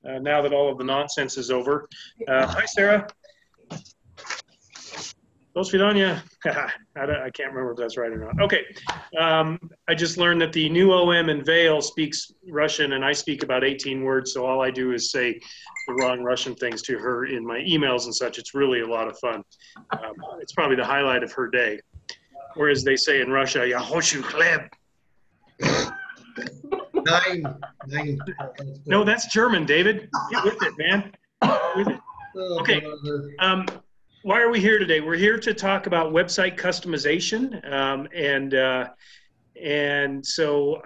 now that all of the nonsense is over. Hi, Sarah. Dosvidanya. I can't remember if that's right or not. Okay. I just learned that the new OM in Vail speaks Russian, and I speak about 18 words, so all I do is say the wrong Russian things to her in my emails and such. It's really a lot of fun. It's probably the highlight of her day. Or as they say in Russia, "Ya hoshu chleb." Nine. No, that's German, David. Get with it, man. Get with it. Okay. Why are we here today? We're here to talk about website customization, and so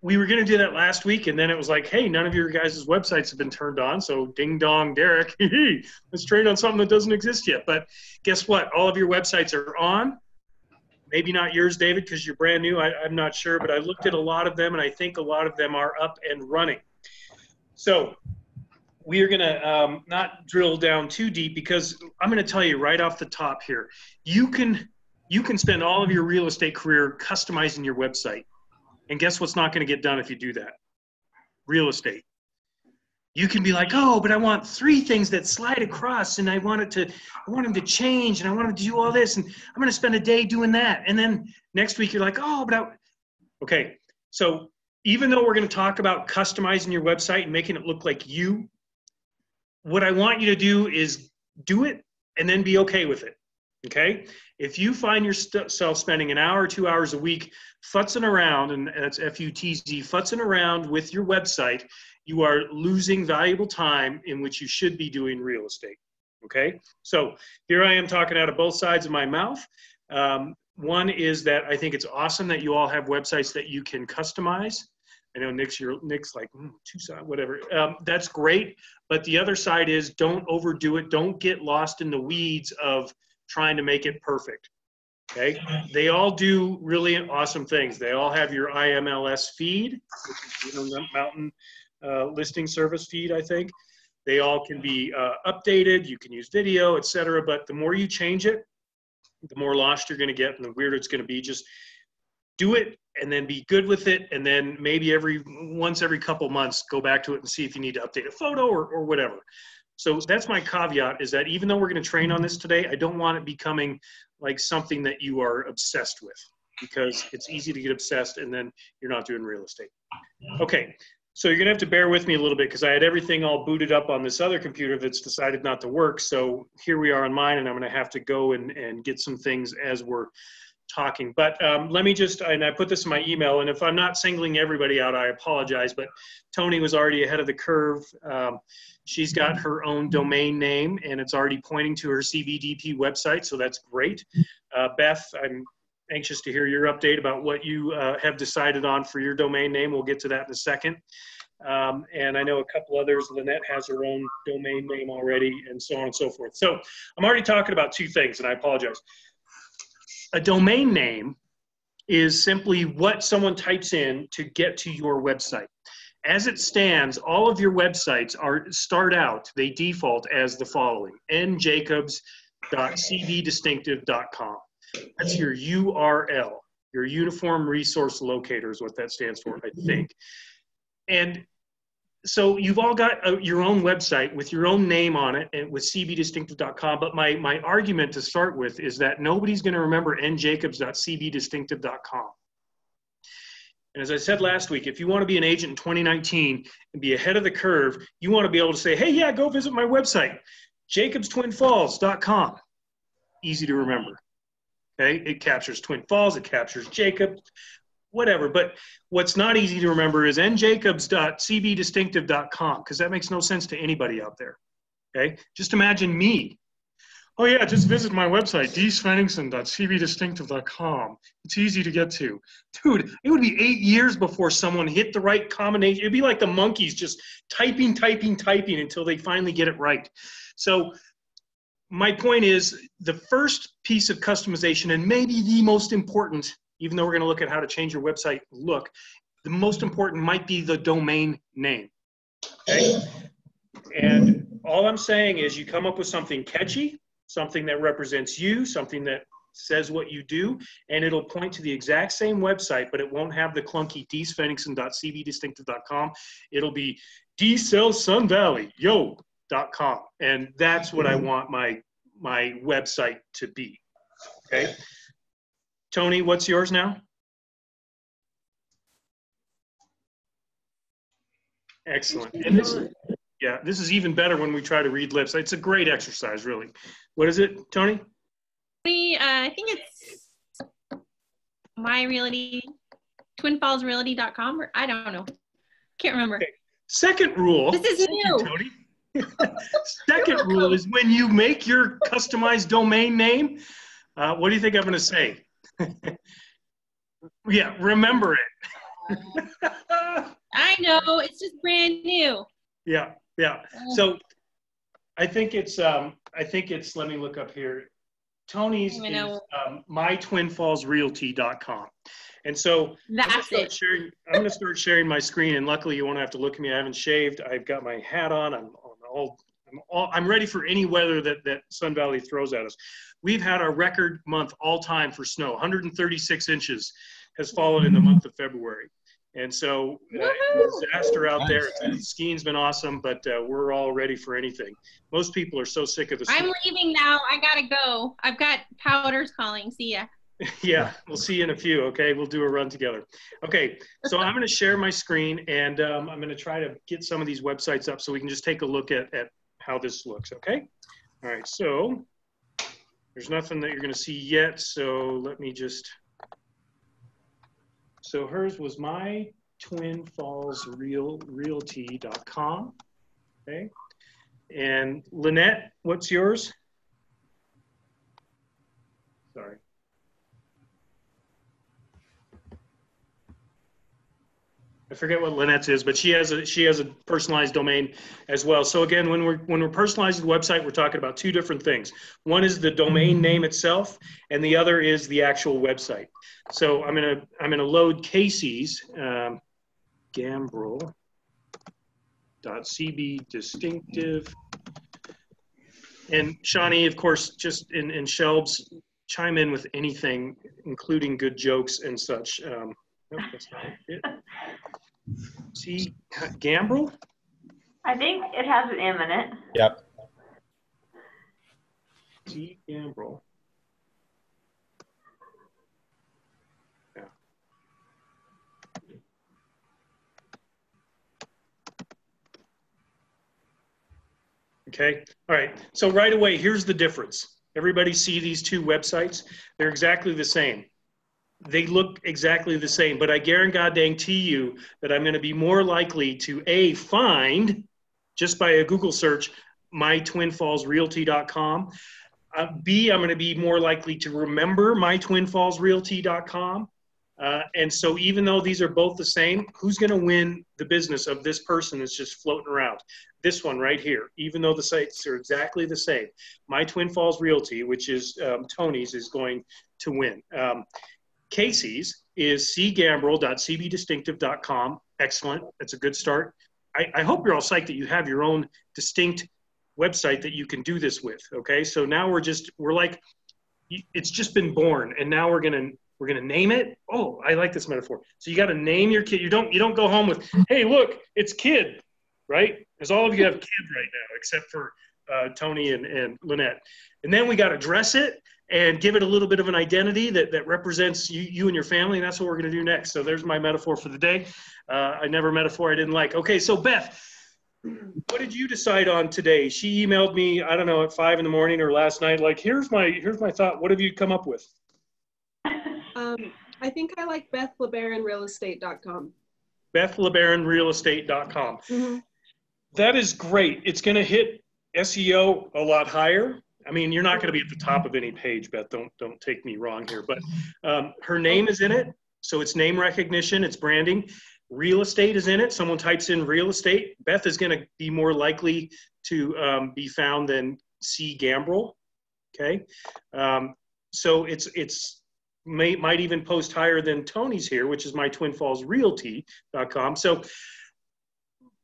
we were going to do that last week, and then it was like, hey, none of your guys' websites have been turned on, so ding dong, Derek, let's train on something that doesn't exist yet. But guess what? All of your websites are on. Maybe not yours, David, because you're brand new. I'm not sure, but I looked at a lot of them, and I think a lot of them are up and running. So we are going to not drill down too deep, because I'm going to tell you right off the top here, you can spend all of your real estate career customizing your website. And guess what's not going to get done if you do that? Real estate. You can be like, oh, but I want 3 things that slide across, and I want them to change, and I want them to do all this, and I'm going to spend a day doing that. And then next week you're like, oh, okay. So even though we're going to talk about customizing your website and making it look like you, what I want you to do is do it and then be okay with it, okay? If you find yourself spending an hour or 2 hours a week futzing around, and that's F-U-T-Z, futzing around with your website, you are losing valuable time in which you should be doing real estate, okay? So here I am talking out of both sides of my mouth. One is that I think it's awesome that you all have websites that you can customize. I know Nick's like, Tucson, whatever. That's great. But the other side is don't overdo it. Don't get lost in the weeds of trying to make it perfect. Okay. They all do really awesome things. They all have your IMLS feed, which is the Intermountain Listing Service feed, I think. They all can be updated. You can use video, etc. But the more you change it, the more lost you're going to get and the weirder it's going to be. Just do it and then be good with it, and then maybe once every couple months go back to it and see if you need to update a photo or whatever. So that's my caveat, is that even though we're going to train on this today, I don't want it becoming like something that you are obsessed with, because it's easy to get obsessed and then you're not doing real estate. Okay, so you're going to have to bear with me a little bit, because I had everything all booted up on this other computer that's decided not to work. So here we are on mine, and I'm going to have to go and get some things as we're talking. But let me just, and I put this in my email, and if I'm not singling everybody out, I apologize, but Tony was already ahead of the curve. She's got her own domain name, and it's already pointing to her CBDP website, so that's great. Beth, I'm anxious to hear your update about what you have decided on for your domain name. We'll get to that in a second. And I know a couple others. Lynette has her own domain name already, and so on and so forth. So I'm already talking about 2 things, and I apologize. A domain name is simply what someone types in to get to your website. As it stands, all of your websites they default as the following: njacobs.cbdistinctive.com. That's your URL, your Uniform Resource Locator is what that stands for, I think. And so you've all got your own website with your own name on it and with cbdistinctive.com. But my argument to start with is that nobody's going to remember njacobs.cbdistinctive.com. And as I said last week, if you want to be an agent in 2019 and be ahead of the curve, you want to be able to say, hey, yeah, go visit my website, jacobstwinfalls.com. Easy to remember. Okay, it captures Twin Falls, it captures Jacobs, whatever. But what's not easy to remember is njacobs.cbdistinctive.com, because that makes no sense to anybody out there. Okay, just imagine me. Oh yeah, just visit my website, dsvenningson.cbdistinctive.com. It's easy to get to. Dude, it would be 8 years before someone hit the right combination. It'd be like the monkeys just typing until they finally get it right. So my point is, the first piece of customization, and maybe the most important, even though we're going to look at how to change your website look, the most important might be the domain name. Okay? And all I'm saying is you come up with something catchy, something that represents you, something that says what you do, and it'll point to the exact same website, but it won't have the clunky dsvenningson.cbdistinctive.com. It'll be dsellsunvalley.com, and that's what I want my website to be. Okay, Tony, what's yours now? Excellent. And this is even better when we try to read lips. It's a great exercise, really. What is it, Tony? I think it's my realty, twinfallsrealty.com, or I don't know. Can't remember. Okay. Second rule. This is new. Tony. Second rule is when you make your customized domain name, what do you think I'm going to say? Yeah, remember it. I know, it's just brand new. Yeah. So I think it's, let me look up here. Tony's is mytwinfallsrealty.com. And so that's it. I'm going to start sharing my screen, and luckily you won't have to look at me. I haven't shaved. I've got my hat on. I'm ready for any weather that Sun Valley throws at us. We've had our record month all time for snow. 136 inches has fallen in the month of February. And so disaster out there. Skiing's been awesome, but we're all ready for anything. Most people are so sick of the snow. I'm leaving now. I got to go. I've got powders calling. See ya. Yeah, we'll see you in a few, okay? We'll do a run together. Okay, so I'm going to share my screen, and I'm going to try to get some of these websites up so we can just take a look at how this looks, okay? All right, so there's nothing that you're going to see yet, so let me just... So hers was mytwinfallsrealty.com, okay? And Lynette, what's yours? Sorry. I forget what Lynette's is, but she has a personalized domain as well. So again, when we're personalizing the website, we're talking about two different things. One is the domain name itself, and the other is the actual website. So I'm gonna load Casey's Gambrel.cb distinctive, and Shawnee, of course, just in Shelbs, chime in with anything, including good jokes and such. Nope, that's not it. See, Gambrel? I think it has an M in it. Yep. See, Gambrel. Yeah. Okay, all right. So right away, here's the difference. Everybody see these two websites? They're exactly the same. They look exactly the same, but I guarantee you that I'm going to be more likely to find, just by a Google search, mytwinfallsrealty.com. B, I'm going to be more likely to remember mytwinfallsrealty.com. And so even though these are both the same, who's going to win the business of this person that's just floating around? This one right here, even though the sites are exactly the same. My Twin Falls Realty, which is Tony's, is going to win. Casey's is cgambrel.cbdistinctive.com. Excellent. That's a good start. I hope you're all psyched that you have your own distinct website that you can do this with. Okay, so now we're like, it's just been born, and now we're gonna name it. Oh, I like this metaphor. So you got to name your kid. You don't go home with, hey, look, it's kid, right? Because all of you have kids right now, except for Tony and Lynette. And then we got to dress it and give it a little bit of an identity that represents you and your family, and that's what we're going to do next. So there's my metaphor for the day. I never metaphor I didn't like. Okay, so Beth, what did you decide on today? She emailed me, I don't know, at 5 in the morning or last night, like, here's my thought. What have you come up with? I think I like BethLebaronRealEstate.com. BethLebaronRealEstate.com. Mm-hmm. That is great. It's going to hit SEO a lot higher. I mean, you're not going to be at the top of any page, Beth. Don't take me wrong here. But her name is in it, so it's name recognition, it's branding. Real estate is in it. Someone types in real estate. Beth is going to be more likely to be found than C. Gambrel. Okay, so it's might even post higher than Tony's here, which is mytwinfallsrealty.com. So,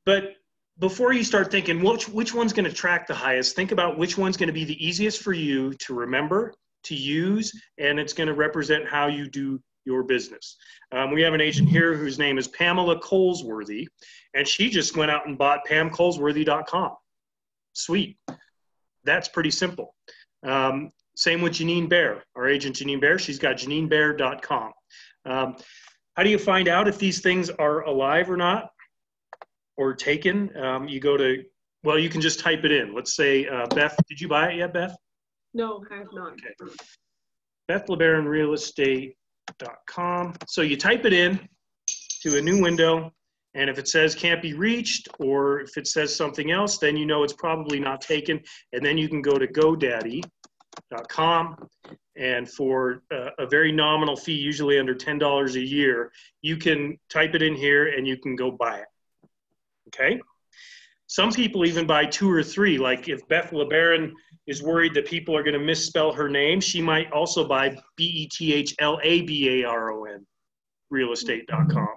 but before you start thinking which one's going to track the highest, think about which one's going to be the easiest for you to remember, to use, and it's going to represent how you do your business. We have an agent here whose name is Pamela Colesworthy, and she just went out and bought pamcolesworthy.com. Sweet. That's pretty simple. Same with Janine Bear, our agent Janine Bear. She's got janinebear.com. How do you find out if these things are alive or not, or taken? You go to, well, you can just type it in. Let's say, Beth, did you buy it yet, Beth? No, I have not. Okay. BethLebaronRealEstate.com. So you type it in to a new window, and if it says can't be reached, or if it says something else, then you know it's probably not taken, and then you can go to GoDaddy.com, and for a very nominal fee, usually under $10 a year, you can type it in here and you can go buy it. Okay? Some people even buy 2 or 3. Like if Beth LeBaron is worried that people are going to misspell her name, she might also buy BETHLABARON, realestate.com.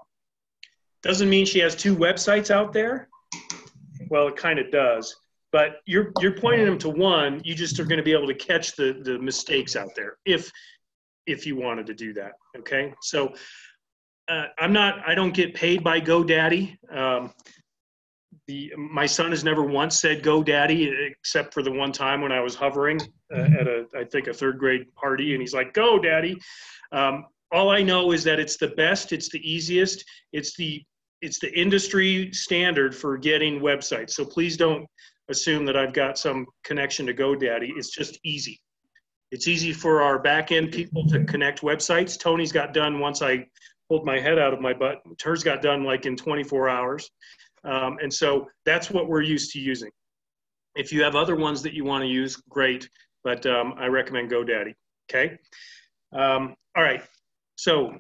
Doesn't mean she has 2 websites out there. Well, it kind of does. But you're pointing them to one. You just are going to be able to catch the mistakes out there if you wanted to do that. Okay? So I don't get paid by GoDaddy. My son has never once said GoDaddy, except for the one time when I was hovering at I think a 3rd grade party, and he's like, "Go, Daddy." All I know is that it's the best, it's the easiest, it's the industry standard for getting websites. So please don't assume that I've got some connection to GoDaddy. It's just easy. It's easy for our back-end people to connect websites. Tony's got done once I pulled my head out of my butt. Hers got done like in 24 hours. And so that's what we're used to using. If you have other ones that you want to use, great, but I recommend GoDaddy, okay? All right, so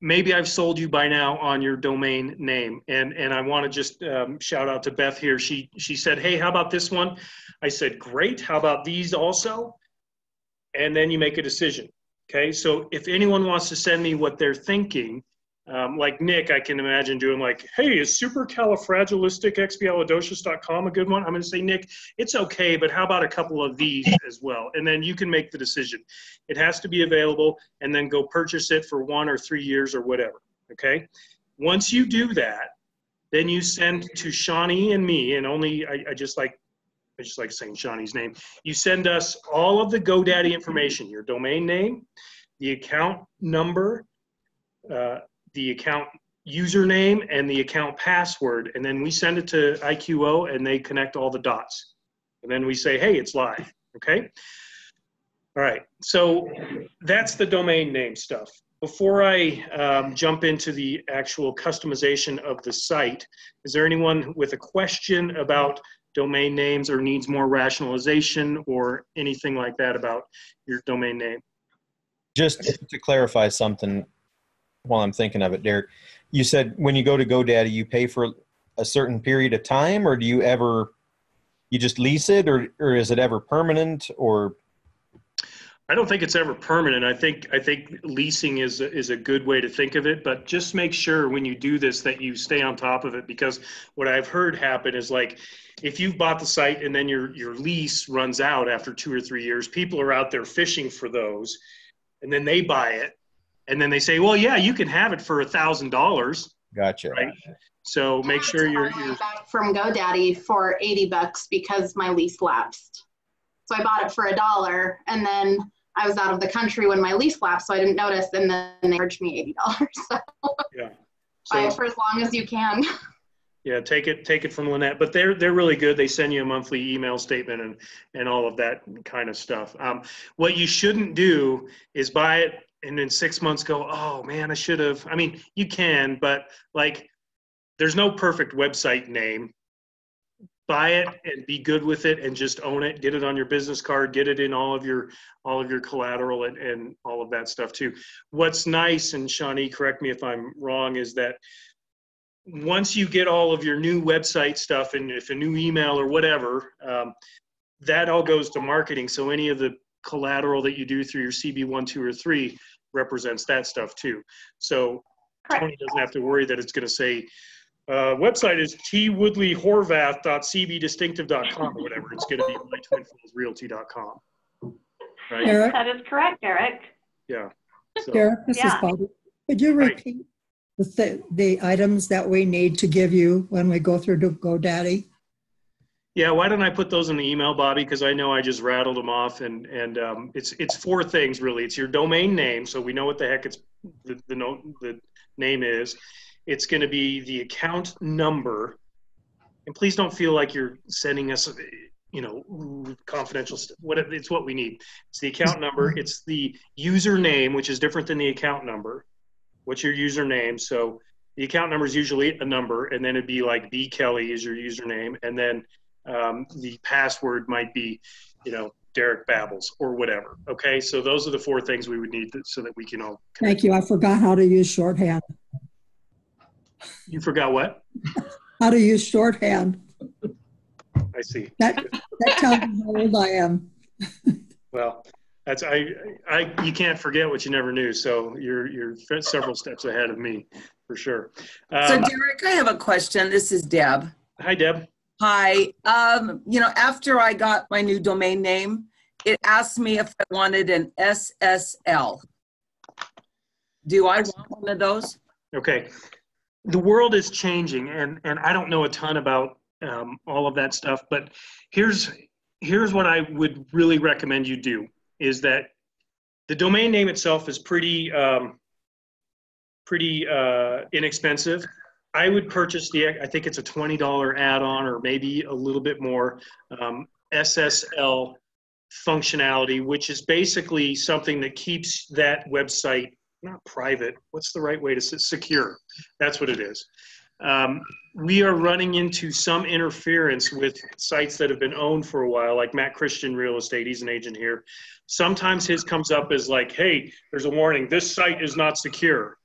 maybe I've sold you by now on your domain name, and I want to just shout out to Beth here. She said, "Hey, how about this one?" I said, "Great, how about these also?" And then you make a decision, okay? So if anyone wants to send me what they're thinking, like Nick, I can imagine doing like, "Hey, is supercalifragilisticexpialidocious.com a good one?" I'm going to say, "Nick, it's okay, but how about a couple of these as well?" And then you can make the decision. It has to be available, and then go purchase it for 1 or 3 years or whatever, okay? Once you do that, then you send to Shawnee and me, and only, I just like saying Shawnee's name. You send us all of the GoDaddy information, your domain name, the account number, the account username, and the account password, and then we send it to IQO, and they connect all the dots. And then we say, "Hey, it's live," okay? All right, so that's the domain name stuff. Before I jump into the actual customization of the site, is there anyone with a question about domain names or needs more rationalization or anything like that about your domain name? Just to clarify something while I'm thinking of it, Derek, you said when you go to GoDaddy, you pay for a certain period of time, or do you just lease it, or is it ever permanent, or? I don't think it's ever permanent. I think leasing is a good way to think of it, but just make sure when you do this that you stay on top of it, because what I've heard happen is, like, if you've bought the site and then your lease runs out after 2 or 3 years, people are out there fishing for those, and then they buy it, and then they say, "Well, yeah, you can have it for $1,000. Gotcha. Right? So make sure you're back from GoDaddy for $80 because my lease lapsed. So I bought it for $1, and then I was out of the country when my lease lapsed, so I didn't notice, and then they charged me $80. So yeah. buy it for as long as you can. Yeah, take it from Lynette, but they're really good. They send you a monthly email statement and all of that kind of stuff. What you shouldn't do is buy it and in 6 months go, "Oh man, I should have." I mean, you can, but like, there's no perfect website name. Buy it and be good with it and just own it. Get it on your business card. Get it in all of your collateral and all of that stuff too. What's nice, and Shawnee, correct me if I'm wrong, is that once you get all of your new website stuff, and if a new email or whatever, that all goes to marketing. So any of the collateral that you do through your CB1, 2, or 3 represents that stuff too. So Tony doesn't have to worry that it's going to say, website is twoodleyhorvath.cbdistinctive.com or whatever. It's going to be mytwinfallsrealty.com. Right? That is correct, Eric. Yeah. So, Derek, this is Yeah. Bobby. Could you Right. repeat the items that we need to give you when we go through to GoDaddy? yeah, why don't I put those in the email, Bobby? Because I know I just rattled them off, and it's four things really. It's your domain name, so we know what the heck the name is. It's going to be the account number, and please don't feel like you're sending us, confidential stuff. It's what we need. It's the account number. It's the username, which is different than the account number. What's your username? So the account number is usually a number, and then it'd be like B Kelly is your username, and then the password might be, Derek Babbles or whatever. Okay, so those are the four things we would need so that we can all. Thank you. I forgot how to use shorthand. You forgot what? How to use shorthand. I see. That tells you how old I am. Well, that's you can't forget what you never knew. So you're several steps ahead of me for sure. So Derek, I have a question. This is Deb. Hi, Deb. Hi. After I got my new domain name, it asked me if I wanted an SSL. Do I want one of those? Okay. The world is changing, and I don't know a ton about all of that stuff, but here's what I would really recommend you do is that the domain name itself is pretty inexpensive. I would purchase I think it's a $20 add-on or maybe a little bit more SSL functionality, which is basically something that keeps that website not private. What's the right way to say secure? That's what it is. We are running into some interference with sites that have been owned for a while, like Matt Christian Real Estate. He's an agent here. Sometimes his comes up as like, hey, there's a warning. This site is not secure.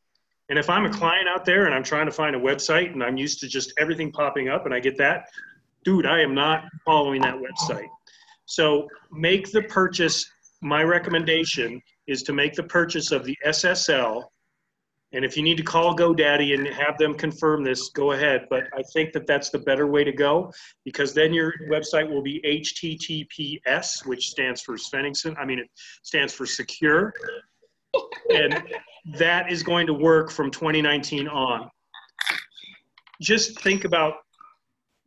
And if I'm a client out there and I'm trying to find a website and I'm used to just everything popping up and I get that, dude, I am not following that website. So make the purchase. My recommendation is to make the purchase of the SSL. And if you need to call GoDaddy and have them confirm this, go ahead. But I think that that's the better way to go, because then your website will be HTTPS, which stands for it stands for secure. And that is going to work from 2019 on. Just think about,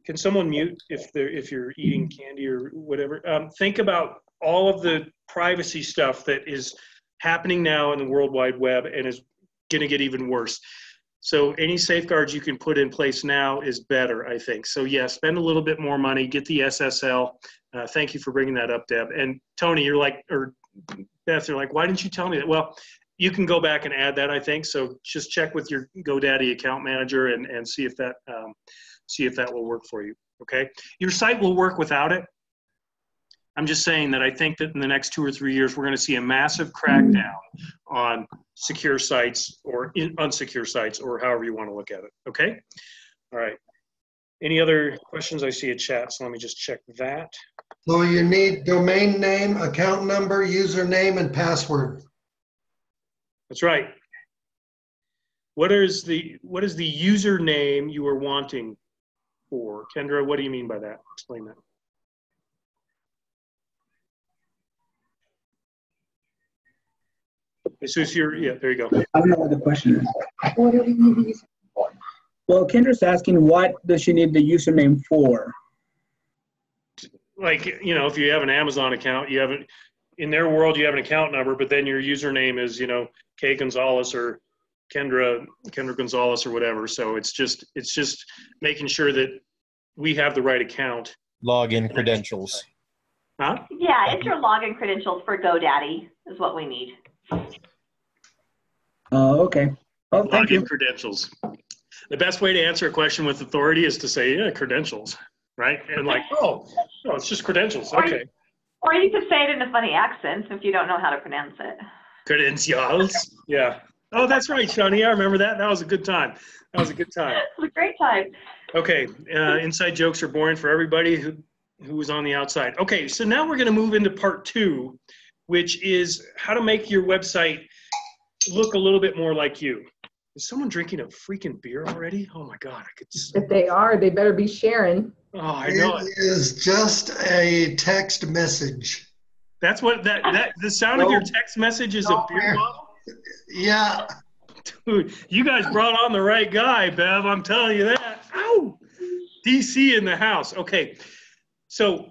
can someone mute if you're eating candy or whatever? Think about all of the privacy stuff that is happening now in the World Wide Web and is going to get even worse. So any safeguards you can put in place now is better, I think. So yeah, spend a little bit more money, get the SSL. Thank you for bringing that up, Deb. And Tony, or Beth, you're like, why didn't you tell me that? Well, you can go back and add that, I think. So just check with your GoDaddy account manager and see if that will work for you. Okay, your site will work without it. I'm just saying that I think that in the next 2 or 3 years, we're going to see a massive crackdown on secure sites or unsecure sites, or however you want to look at it. Okay? All right. Any other questions? I see a chat, so let me just check that. So you need domain name, account number, username, and password. That's right. What is the username you are wanting for? Kendra, what do you mean by that? Explain that. So yeah, there you go. I don't know what the question is. What do we need the username for? Well, Kendra's asking, what does she need the username for? Like, if you have an Amazon account, in their world, you have an account number, but then your username is, K Gonzalez or Kendra Gonzalez or whatever. So it's just making sure that we have the right account. Login credentials. Huh? Yeah, it's your login credentials for GoDaddy is what we need. Okay. Oh, thank you. Login credentials. The best way to answer a question with authority is to say, yeah, credentials, right? And like, oh, no, it's just credentials. Okay. Or you could say it in a funny accent if you don't know how to pronounce it. Credentials. Yeah. Oh, that's right, Shani. I remember that. That was a good time. It was a a great time. Okay. Inside jokes are boring for everybody who was on the outside. Okay. So now we're going to move into part 2, which is how to make your website look a little bit more like you. Is someone drinking a freaking beer already? Oh my God. If they are, they better be sharing. Oh, I know It is just a text message. That's what the sound of your text message is a beer bottle? Yeah. Dude, you guys brought on the right guy, Bev. I'm telling you that. Ow! DC in the house. Okay. So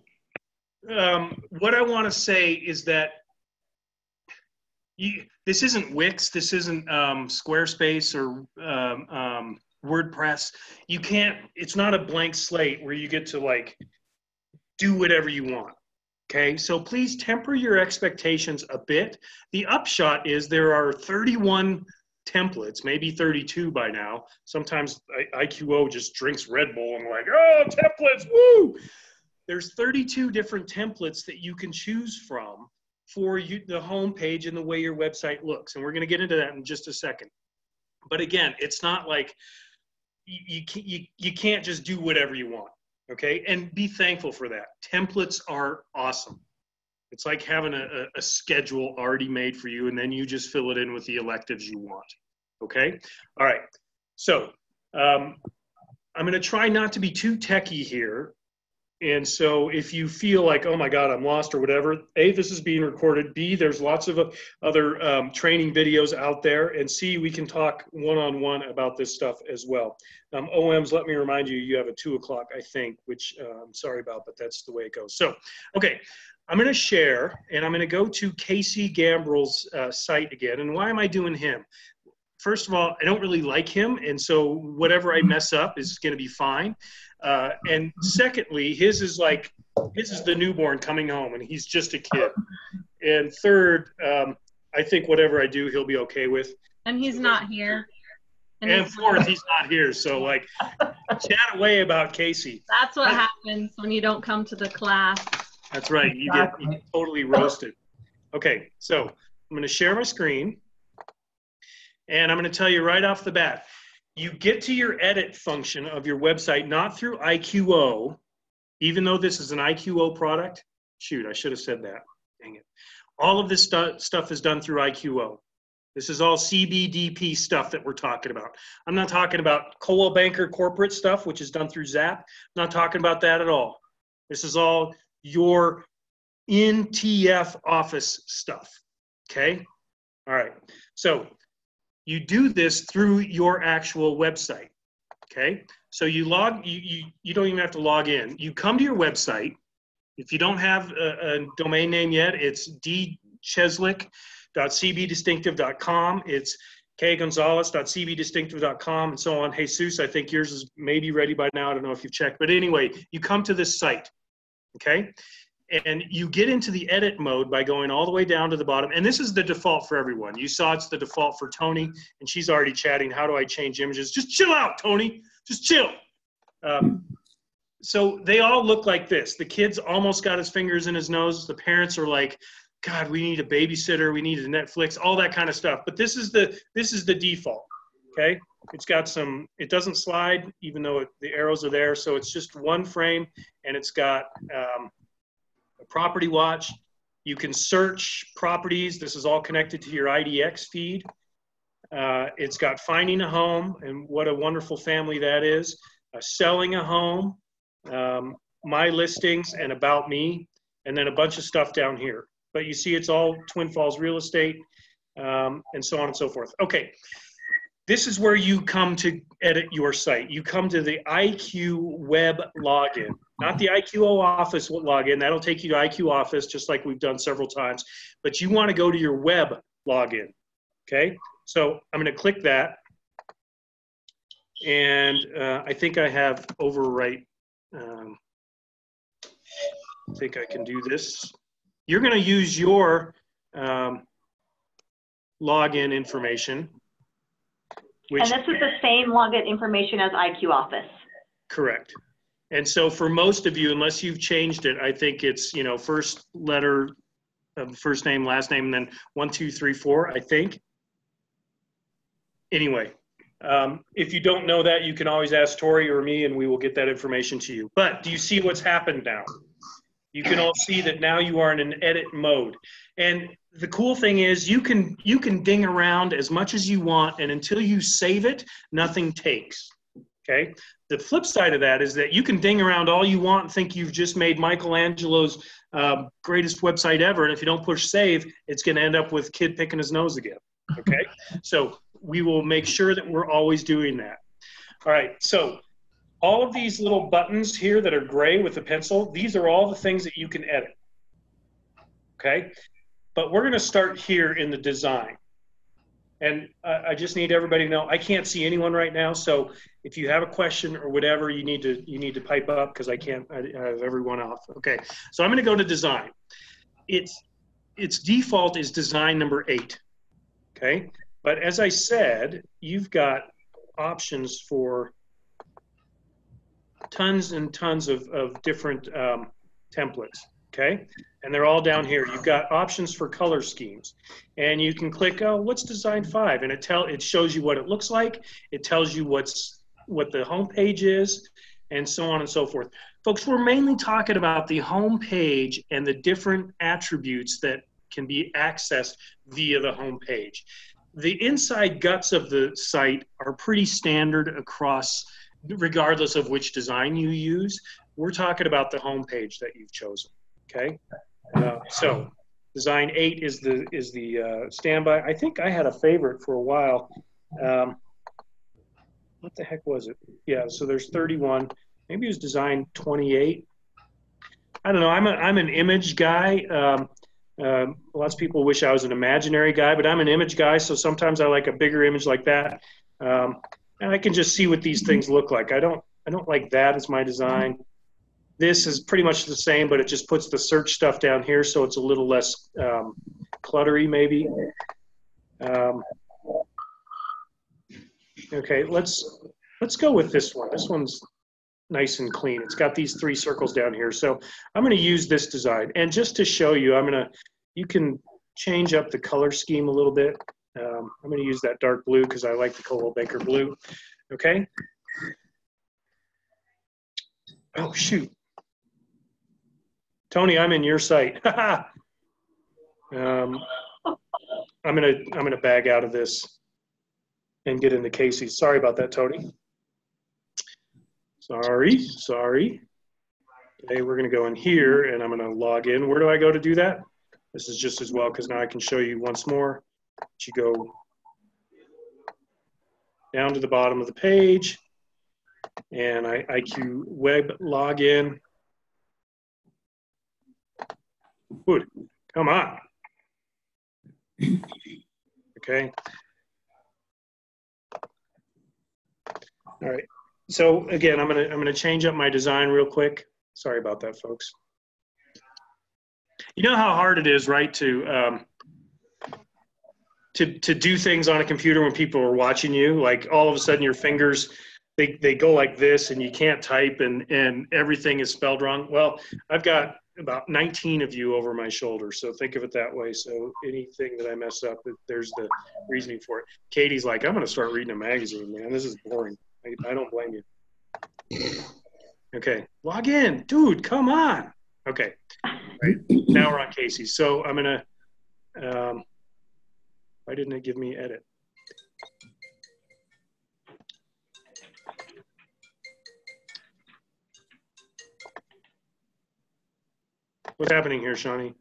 what I want to say is that this isn't Wix. This isn't Squarespace or WordPress. You can't, it's not a blank slate where you get to like do whatever you want. Okay, so please temper your expectations a bit. The upshot is there are 31 templates, maybe 32 by now. Sometimes IQO just drinks Red Bull and like, oh, templates, woo! There's 32 different templates that you can choose from for you, the homepage and the way your website looks. And we're going to get into that in just a second. But again, it's not like you can't just do whatever you want. Okay, and be thankful for that. Templates are awesome. It's like having a schedule already made for you, and then you just fill it in with the electives you want. Okay, all right. So I'm going to try not to be too techie here. And so if you feel like, oh my God, I'm lost or whatever, A, this is being recorded. B, there's lots of other training videos out there. And C, we can talk one-on-one about this stuff as well. OMs, let me remind you, you have a 2 o'clock, I think, which I'm sorry about, but that's the way it goes. So, okay, I'm going to share, and I'm going to go to Casey Gambrell's site again. And why am I doing him? First of all, I don't really like him, and so whatever I mess up is going to be fine. And secondly, his is the newborn coming home, and he's just a kid. And third, I think whatever I do, he'll be okay with. And he's not here. And fourth, he's not here. So, like, chat away about Casey. That's what happens when you don't come to the class. That's right. You get totally roasted. Okay, so I'm going to share my screen. And I'm going to tell you right off the bat, you get to your edit function of your website not through IQO, even though this is an IQO product. Shoot, I should have said that. Dang it. All of this stuff is done through IQO. This is all CBDP stuff that we're talking about. I'm not talking about Coldwell Banker corporate stuff, which is done through Zap. I'm not talking about that at all. This is all your NTF office stuff. Okay? All right. So you do this through your actual website, okay? So you don't even have to log in. You come to your website. If you don't have a domain name yet, it's dcheslick.cbdistinctive.com. It's kgonzalez.cbdistinctive.com and so on. Jesus, I think yours is maybe ready by now. I don't know if you've checked. But anyway, you come to this site, okay? And you get into the edit mode by going all the way down to the bottom. And this is the default for everyone. You saw it's the default for Tony, and she's already chatting. How do I change images? Just chill out, Tony. Just chill. So they all look like this. The kid's almost got his fingers in his nose. The parents are like, God, we need a babysitter. We need a Netflix, all that kind of stuff. But this is the default, okay? It's got some, it doesn't slide, even though the arrows are there. So it's just one frame, and it's got property watch. You can search properties. This is all connected to your IDX feed. It's got finding a home, and what a wonderful family that is. Selling a home, my listings, and about me, and then a bunch of stuff down here. But you see it's all Twin Falls real estate, and so on and so forth. Okay, this is where you come to edit your site. You come to the IQ web login. Not the IQO office login. That'll take you to IQ office, just like we've done several times. But you want to go to your web login, okay? So I'm going to click that. And I think I have overwrite. I think I can do this. You're going to use your login information. And this is the same login information as IQ Office. Correct. And so for most of you, unless you've changed it, I think it's, you know, first letter of the first name, last name, and then 1, 2, 3, 4, I think. Anyway, if you don't know that, you can always ask Tori or me, and we will get that information to you. But do you see what's happened now? You can all see that now you are in an edit mode. And the cool thing is you can ding around as much as you want, and until you save it, nothing takes, okay? The flip side of that is that you can ding around all you want and think you've just made Michelangelo's greatest website ever, and if you don't push save, it's going to end up with kid picking his nose again, Okay, so we will make sure that we're always doing that. All right, so all of these little buttons here that are gray with the pencil, these are all the things that you can edit. Okay, but we're going to start here in the design. And I just need everybody to know I can't see anyone right now. So if you have a question or whatever, you need to pipe up because I have everyone off. Okay, so I'm going to go to design. Its default is design number 8. Okay, but as I said, you've got options for tons and tons of different templates. Okay, and they're all down here. You've got options for color schemes, and you can click, oh, what's design 5, and it shows you what it looks like. It tells you what the home page is, and so on and so forth. Folks, we're mainly talking about the home page and the different attributes that can be accessed via the home page. The inside guts of the site are pretty standard across, regardless of which design you use. We're talking about the home page that you've chosen. Okay, so design 8 is the standby. I think I had a favorite for a while. What the heck was it? Yeah, so there's 31. Maybe it was design 28. I don't know. I'm an image guy. Lots of people wish I was an imaginary guy, but I'm an image guy. So sometimes I like a bigger image like that, and I can just see what these things look like. I don't like that as my design. This is pretty much the same, but it just puts the search stuff down here, so it's a little less cluttery, maybe. Okay, let's go with this one. This one's nice and clean. It's got these 3 circles down here, so I'm going to use this design. And just to show you, you can change up the color scheme a little bit. I'm going to use that dark blue because I like the Coldwell Banker blue. Okay. Oh shoot. Tony, I'm in your site. I'm gonna bag out of this and get into Casey's. Sorry about that, Tony. Sorry. Okay, we're gonna go in here and I'm gonna log in. Where do I go to do that? This is just as well because now I can show you once more. You go down to the bottom of the page and IQ web login. Good. Come on. Okay. All right. So again, I'm gonna change up my design real quick. Sorry about that, folks. You know how hard it is, right, to do things on a computer when people are watching you. Like all of a sudden, your fingers they go like this, and you can't type, and everything is spelled wrong. Well, I've got about 19 of you over my shoulder, so think of it that way. So anything that I mess up, there's the reasoning for it. Katie's like, I'm going to start reading a magazine, man. This is boring. I don't blame you. Okay, log in. Dude, come on. Okay, all right, now we're on Casey's. So I'm going to, why didn't it give me edit? What's happening here, Shawnee?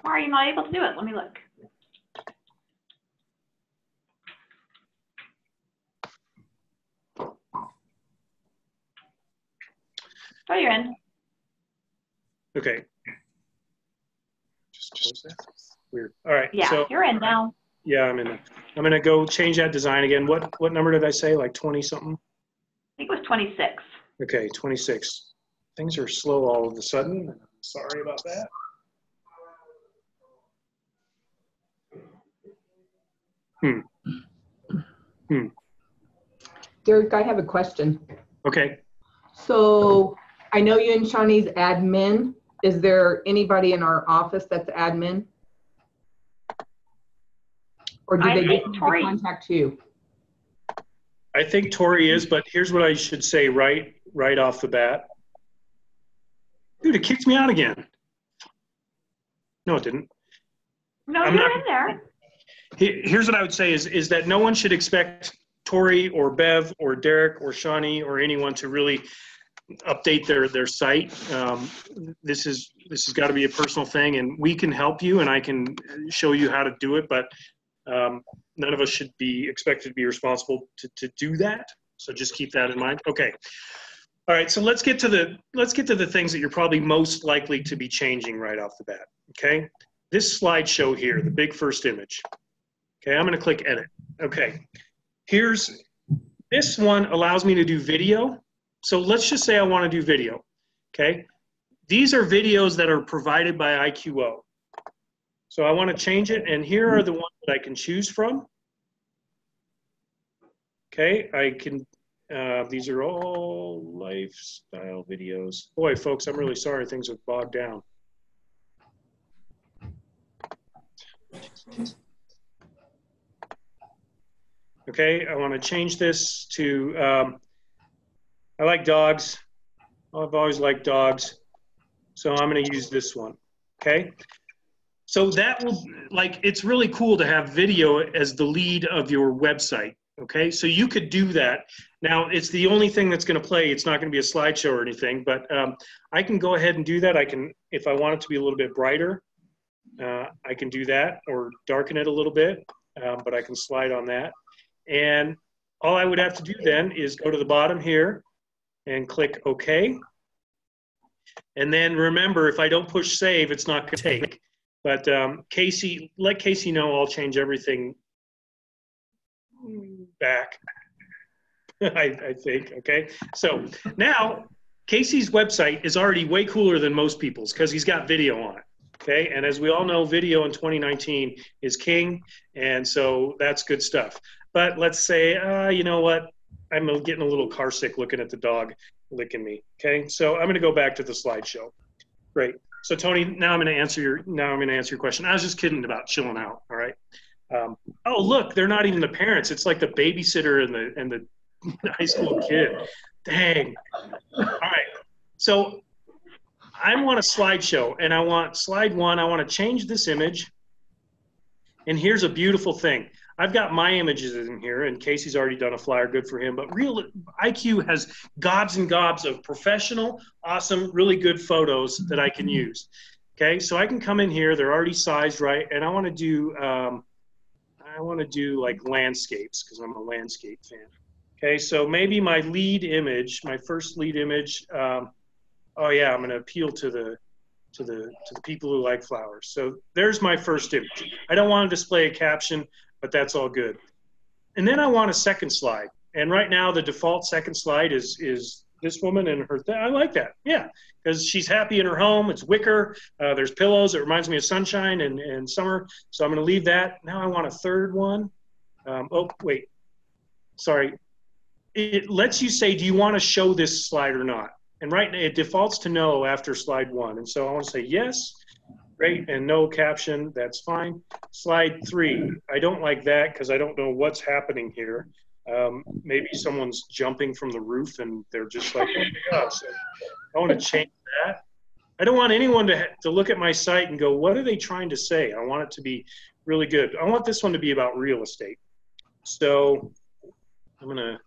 Why are you not able to do it? Let me look. Oh, you're in. Okay. Just close that. Weird. All right. Yeah, so, you're in now. Yeah, I'm in. I'm going to go change that design again. What number did I say? Like 20 something? I think it was 26. Okay, 26. Things are slow all of a sudden. Sorry about that. Derek, I have a question. Okay. So I know you and Shawnee's admin. Is there anybody in our office that's admin? Or do they just contact you? I think Tori is, but here's what I should say right off the bat. Dude, it kicked me out again. No, it didn't. No, you're in there. Here's what I would say is that no one should expect Tori or Bev or Derek or Shawnee or anyone to really update their site. This has got to be a personal thing, and we can help you, and I can show you how to do it. But none of us should be expected to be responsible to do that. So just keep that in mind. Okay. All right. So let's get to the things that you're probably most likely to be changing right off the bat. Okay. This slideshow here, the big first image. Okay. I'm going to click edit. Okay. This one allows me to do video. So let's just say I want to do video. Okay. These are videos that are provided by IQO. So I want to change it, and here are the ones that I can choose from. Okay, I can, these are all lifestyle videos. Boy, folks, I'm really sorry things are bogged down. Okay, I want to change this to, I like dogs. I've always liked dogs. So I'm going to use this one. Okay. So that will, like, it's really cool to have video as the lead of your website. Okay, so you could do that. Now, it's the only thing that's going to play. It's not going to be a slideshow or anything, but I can go ahead and do that. I can, if I want it to be a little bit brighter, I can do that, or darken it a little bit, but I can slide on that. And all I would have to do then is go to the bottom here and click OK. And then remember, if I don't push save, it's not going to take. But Casey, let Casey know I'll change everything back, I think, okay? So now Casey's website is already way cooler than most people's because he's got video on it, okay? And as we all know, video in 2019 is king, and so that's good stuff. But let's say, you know what? I'm getting a little car sick looking at the dog licking me, okay? So I'm going to go back to the slideshow. Great. So Tony, now I'm going to answer your question. I was just kidding about chilling out. All right. Oh, look, they're not even the parents. It's like the babysitter and the high school kid. Dang. All right. So I want a slideshow, and I want slide one. I want to change this image. And here's a beautiful thing. I've got my images in here, and Casey's already done a flyer, good for him. But IQ has gobs and gobs of professional, awesome, really good photos that I can use. Okay, so I can come in here. They're already sized right, and I want to do like landscapes because I'm a landscape fan. Okay, so maybe my lead image, my first lead image. Oh yeah, I'm going to appeal to the people who like flowers. So there's my first image. I don't want to display a caption, but that's all good. And then I want a second slide. And right now the default second slide is this woman and her, I like that. Yeah, because she's happy in her home. It's wicker. There's pillows. It reminds me of sunshine and summer. So I'm going to leave that. Now I want a third one. Oh, wait. Sorry. It lets you say, do you want to show this slide or not? And right now it defaults to no after slide one. And so I want to say yes. Great, and no caption, that's fine. Slide 3, I don't like that because I don't know what's happening here. Maybe someone's jumping from the roof and they're just like, oh my gosh. So I want to change that. I don't want anyone to look at my site and go, what are they trying to say? I want it to be really good. I want this one to be about real estate. So I'm gonna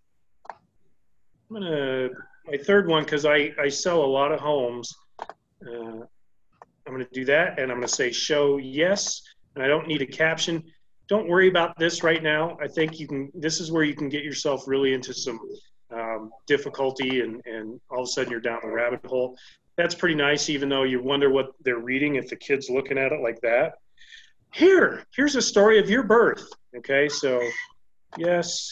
my third one, because I sell a lot of homes, I'm going to do that, and I'm going to say show yes, and I don't need a caption. Don't worry about this right now. I think this is where you can get yourself really into some difficulty, and all of a sudden you're down the rabbit hole. That's pretty nice, even though you wonder what they're reading if the kid's looking at it like that. Here's a story of your birth. Okay, so yes.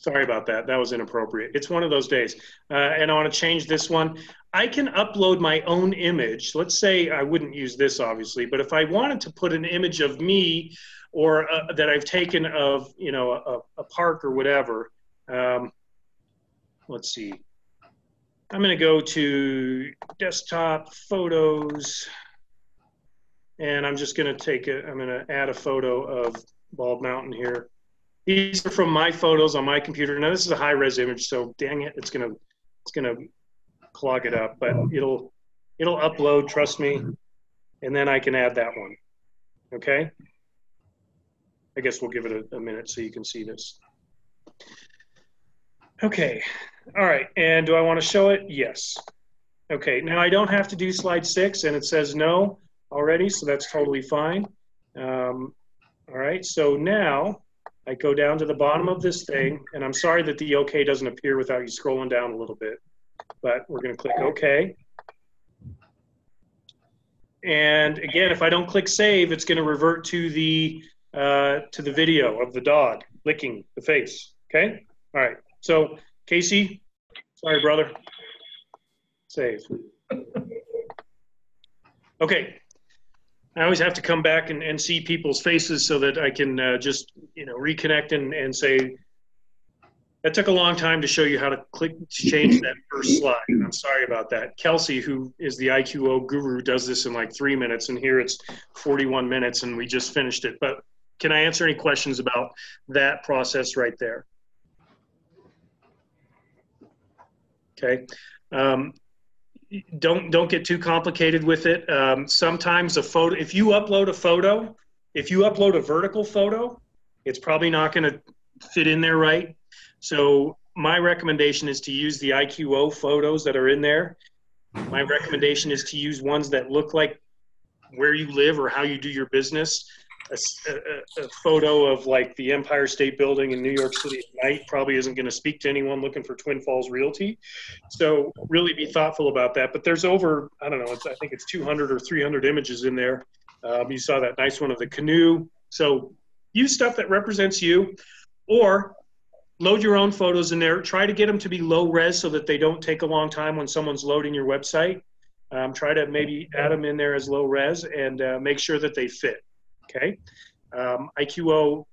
Sorry about that. That was inappropriate. It's one of those days. And I want to change this one. I can upload my own image. Let's say I wouldn't use this, obviously, but if I wanted to put an image of me or that I've taken of, you know, a park or whatever, let's see. I'm going to go to desktop photos, and I'm just going to I'm going to add a photo of Bald Mountain here. These are from my photos on my computer. Now this is a high-res image, so dang it, it's gonna clog it up, but it'll upload, trust me, and then I can add that one. Okay? I guess we'll give it a minute so you can see this. Okay. All right, and do I want to show it? Yes. Okay, now I don't have to do slide 6, and it says no already, so that's totally fine. All right, so now I go down to the bottom of this thing, and I'm sorry that the OK doesn't appear without you scrolling down a little bit, but we're going to click OK. And again, if I don't click save, it's going to revert to the video of the dog licking the face. Okay. All right. So Casey, sorry, brother. Save. Okay. I always have to come back and see people's faces so that I can just reconnect and say. That took a long time to show you how to change that first slide. I'm sorry about that. Kelsey, who is the IQO guru, does this in like 3 minutes, and here it's 41 minutes, and we just finished it. But can I answer any questions about that process right there? Okay. Don't get too complicated with it. Sometimes a photo, if you upload a vertical photo, it's probably not going to fit in there right. So my recommendation is to use the IQO photos that are in there. My recommendation is to use ones that look like where you live or how you do your business. A photo of like the Empire State Building in New York City at night probably isn't going to speak to anyone looking for Twin Falls Realty. So really be thoughtful about that. But there's over, I don't know, I think it's 200 or 300 images in there. You saw that nice one of the canoe. So use stuff that represents you, or load your own photos in there. Try to get them to be low res so that they don't take a long time when someone's loading your website. Try to maybe add them in there as low res and make sure that they fit. Okay. IQO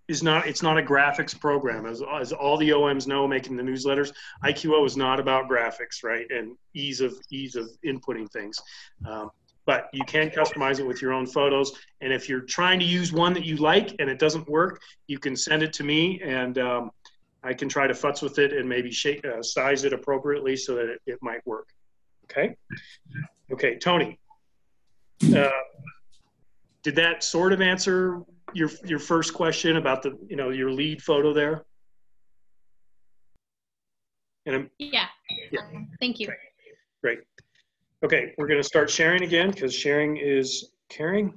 it's not a graphics program. As all the OMs know making the newsletters, IQO is not about graphics, right? And ease of inputting things. But you can customize it with your own photos. And if you're trying to use one that you like and it doesn't work, you can send it to me, and I can try to futz with it and maybe size it appropriately so that it might work. Okay? Okay, Tony. Did that sort of answer your first question about your lead photo there? Yeah. Thank you. Great. Okay, we're going to start sharing again because sharing is caring.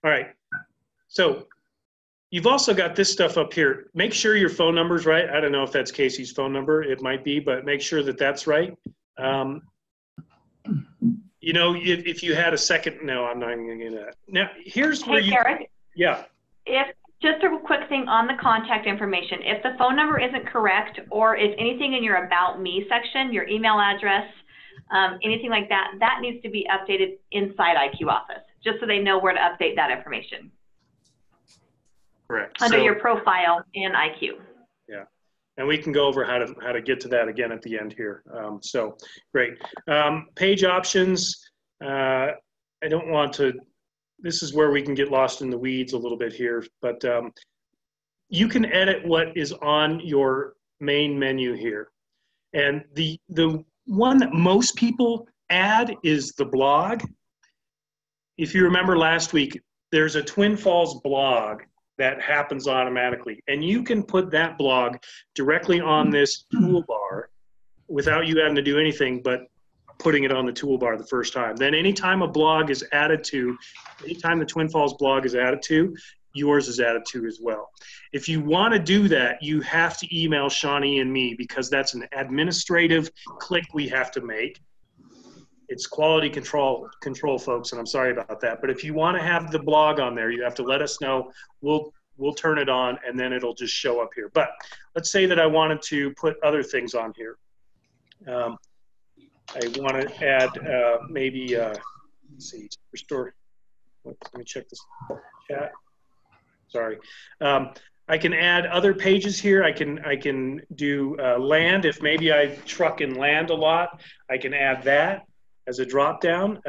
All right. So you've also got this stuff up here. Make sure your phone number's right. I don't know if that's Casey's phone number. It might be, but make sure that that's right. If you had a second, no, I'm not even going to get that. Now, here's where Eric, yeah. If just a quick thing on the contact information, if the phone number isn't correct, or if anything in your About Me section, your email address, anything like that, that needs to be updated inside IQ Office, just so they know where to update that information. Correct. Under your profile in IQ. Yeah. And we can go over how to get to that again at the end here. So great. Page options. I don't want to, this is where we can get lost in the weeds a little bit here, but you can edit what is on your main menu here. And the one that most people add is the blog. If you remember last week, there's a Twin Falls blog that happens automatically. And you can put that blog directly on this toolbar without you having to do anything but putting it on the toolbar the first time. Then anytime a blog is added to, anytime the Twin Falls blog is added to, yours is added to as well. If you want to do that, you have to email Shawnee and me, because that's an administrative click we have to make. It's quality control, folks, and I'm sorry about that. But if you want to have the blog on there, you have to let us know. We'll turn it on, and then it'll just show up here. But let's say that I wanted to put other things on here. I want to add maybe, let's see, restore. Let me check this chat. Sorry. I can add other pages here. I can do land. If maybe I truck and land a lot, I can add that as a drop down.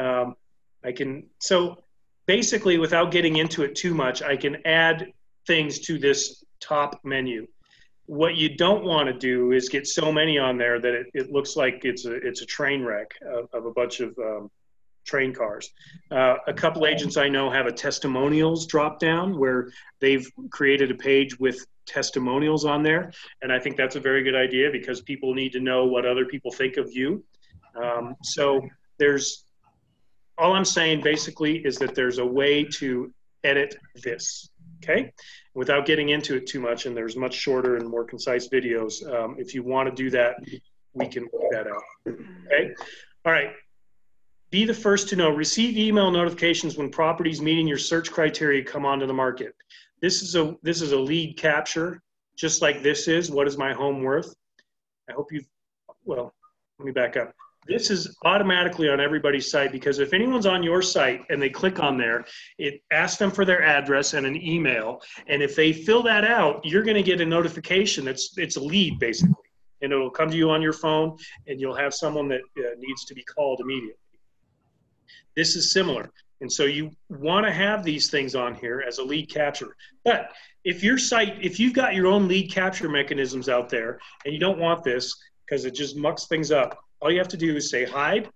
So basically, without getting into it too much, I can add things to this top menu. What you don't want to do is get so many on there that it looks like it's a train wreck of a bunch of train cars. A couple agents I know have a testimonials drop down where they've created a page with testimonials on there. And I think that's a very good idea because people need to know what other people think of you. So there's, all I'm saying basically is that there's a way to edit this, okay? Without getting into it too much, and there's much shorter and more concise videos. If you want to do that, we can work that out, okay? All right. Be the first to know. Receive email notifications when properties meeting your search criteria come onto the market. This is a lead capture, just like this is. What is my home worth? I hope you've, well, let me back up. This is automatically on everybody's site because if anyone's on your site and they click on there, it asks them for their address and an email. And if they fill that out, you're going to get a notification. It's a lead basically. And it'll come to you on your phone and you'll have someone that needs to be called immediately. This is similar. And so you want to have these things on here as a lead capture. But if your site, if you've got your own lead capture mechanisms out there and you don't want this because it just mucks things up, all you have to do is say hide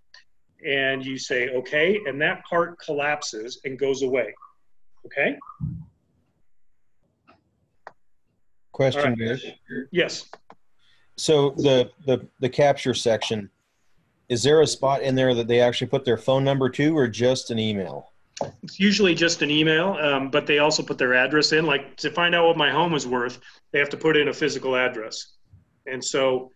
and you say okay, and that part collapses and goes away. Okay? Question, right. Yes. So the capture section, is there a spot in there that they actually put their phone number to, or just an email? It's usually just an email, but they also put their address in. Like to find out what my home is worth, they have to put in a physical address. And so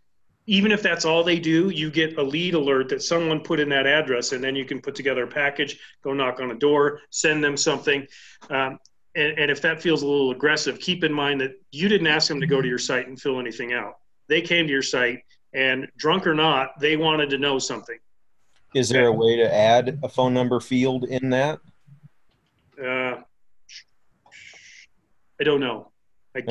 even if that's all they do, you get a lead alert that someone put in that address, and then you can put together a package, go knock on a door, send them something. And if that feels a little aggressive, keep in mind that you didn't ask them to go to your site and fill anything out. They came to your site, and drunk or not, they wanted to know something. Is there a way to add a phone number field in that? I don't know. I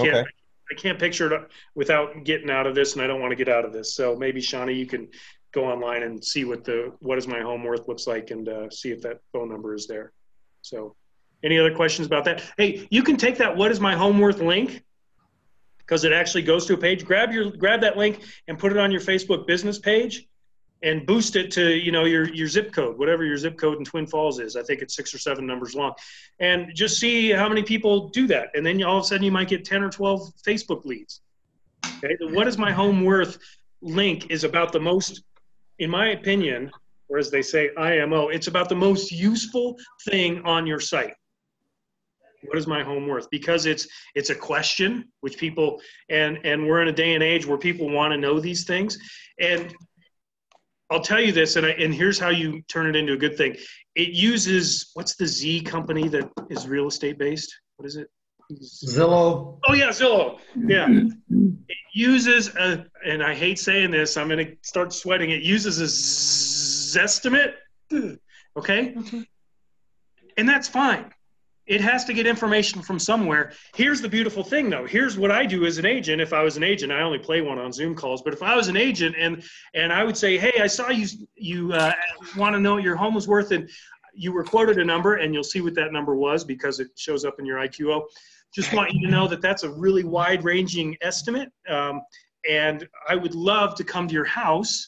can't picture it without getting out of this, and I don't want to get out of this. So maybe Shawnee, you can go online and see what is my home worth looks like, and see if that phone number is there. So, any other questions about that? Hey, you can take that "What is my home worth" link, because it actually goes to a page. Grab that link and put it on your Facebook business page, and boost it to your zip code, whatever your zip code in Twin Falls is. I think it's 6 or 7 numbers long, and just see how many people do that. And then all of a sudden you might get 10 or 12 Facebook leads. Okay, the "What is my home worth" link is about the most, in my opinion, or as they say, IMO, it's about the most useful thing on your site. What is my home worth? Because it's a question which people, and we're in a day and age where people want to know these things. And I'll tell you this, and here's how you turn it into a good thing. It uses, what's the Z company that is real estate based? What is it? Zillow. Oh yeah, Zillow. Yeah. It uses and I hate saying this, I'm going to start sweating. It uses a Zestimate. Okay? And that's fine. It has to get information from somewhere. Here's the beautiful thing, though. Here's what I do as an agent. If I was an agent, I only play one on Zoom calls. But if I was an agent and I would say, hey, I saw you want to know what your home was worth, and you were quoted a number, and you'll see what that number was because it shows up in your IQO. Just want you to know that that's a really wide-ranging estimate, and I would love to come to your house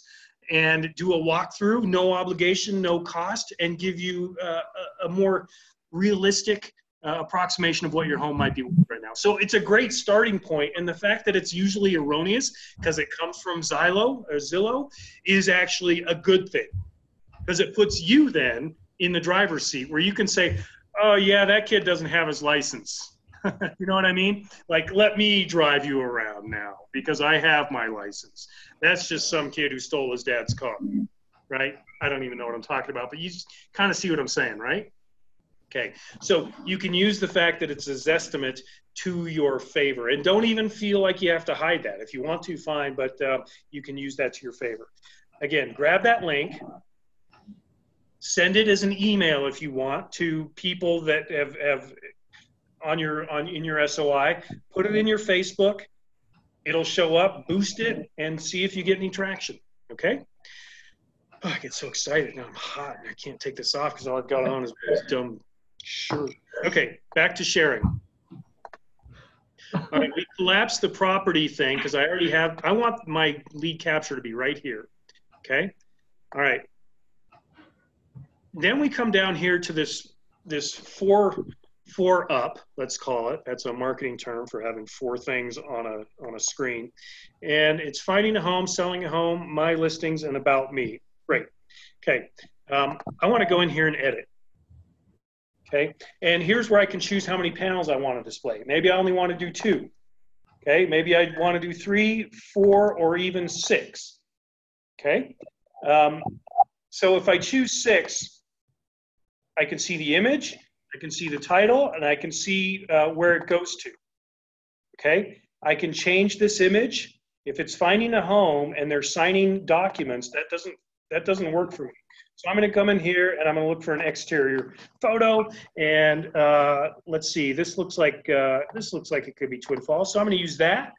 and do a walkthrough, no obligation, no cost, and give you a more realistic approximation of what your home might be worth right now. So it's a great starting point, and the fact that it's usually erroneous because it comes from Zillow is actually a good thing, because it puts you then in the driver's seat where you can say, oh yeah, that kid doesn't have his license. You know what I mean? Like, let me drive you around now because I have my license. That's just some kid who stole his dad's car, right? I don't even know what I'm talking about, but you just kind of see what I'm saying, right? Okay, so you can use the fact that it's a Zestimate to your favor, and don't even feel like you have to hide that. If you want to, fine, but you can use that to your favor. Again, grab that link, send it as an email if you want to people that have in your SOI. Put it in your Facebook. It'll show up. Boost it and see if you get any traction. Okay. Oh, I get so excited now. I'm hot and I can't take this off because all I've got on is this dumb shirt. Okay, back to sharing. All right, we collapsed the property thing because I want my lead capture to be right here. Okay. All right. then we come down here to this four up, let's call it. That's a marketing term for having four things on a screen. And it's finding a home, selling a home, my listings, and about me. Great. Okay. I want to go in here and edit. Okay. And here's where I can choose how many panels I want to display. Maybe I only want to do 2. Okay. Maybe I want to do 3, 4, or even 6. Okay. So if I choose 6, I can see the image, I can see the title, and I can see where it goes to. Okay, I can change this image. If it's finding a home and they're signing documents, that doesn't work for me. So I'm going to come in here and I'm going to look for an exterior photo. And let's see, this looks like it could be Twin Falls. So I'm going to use that.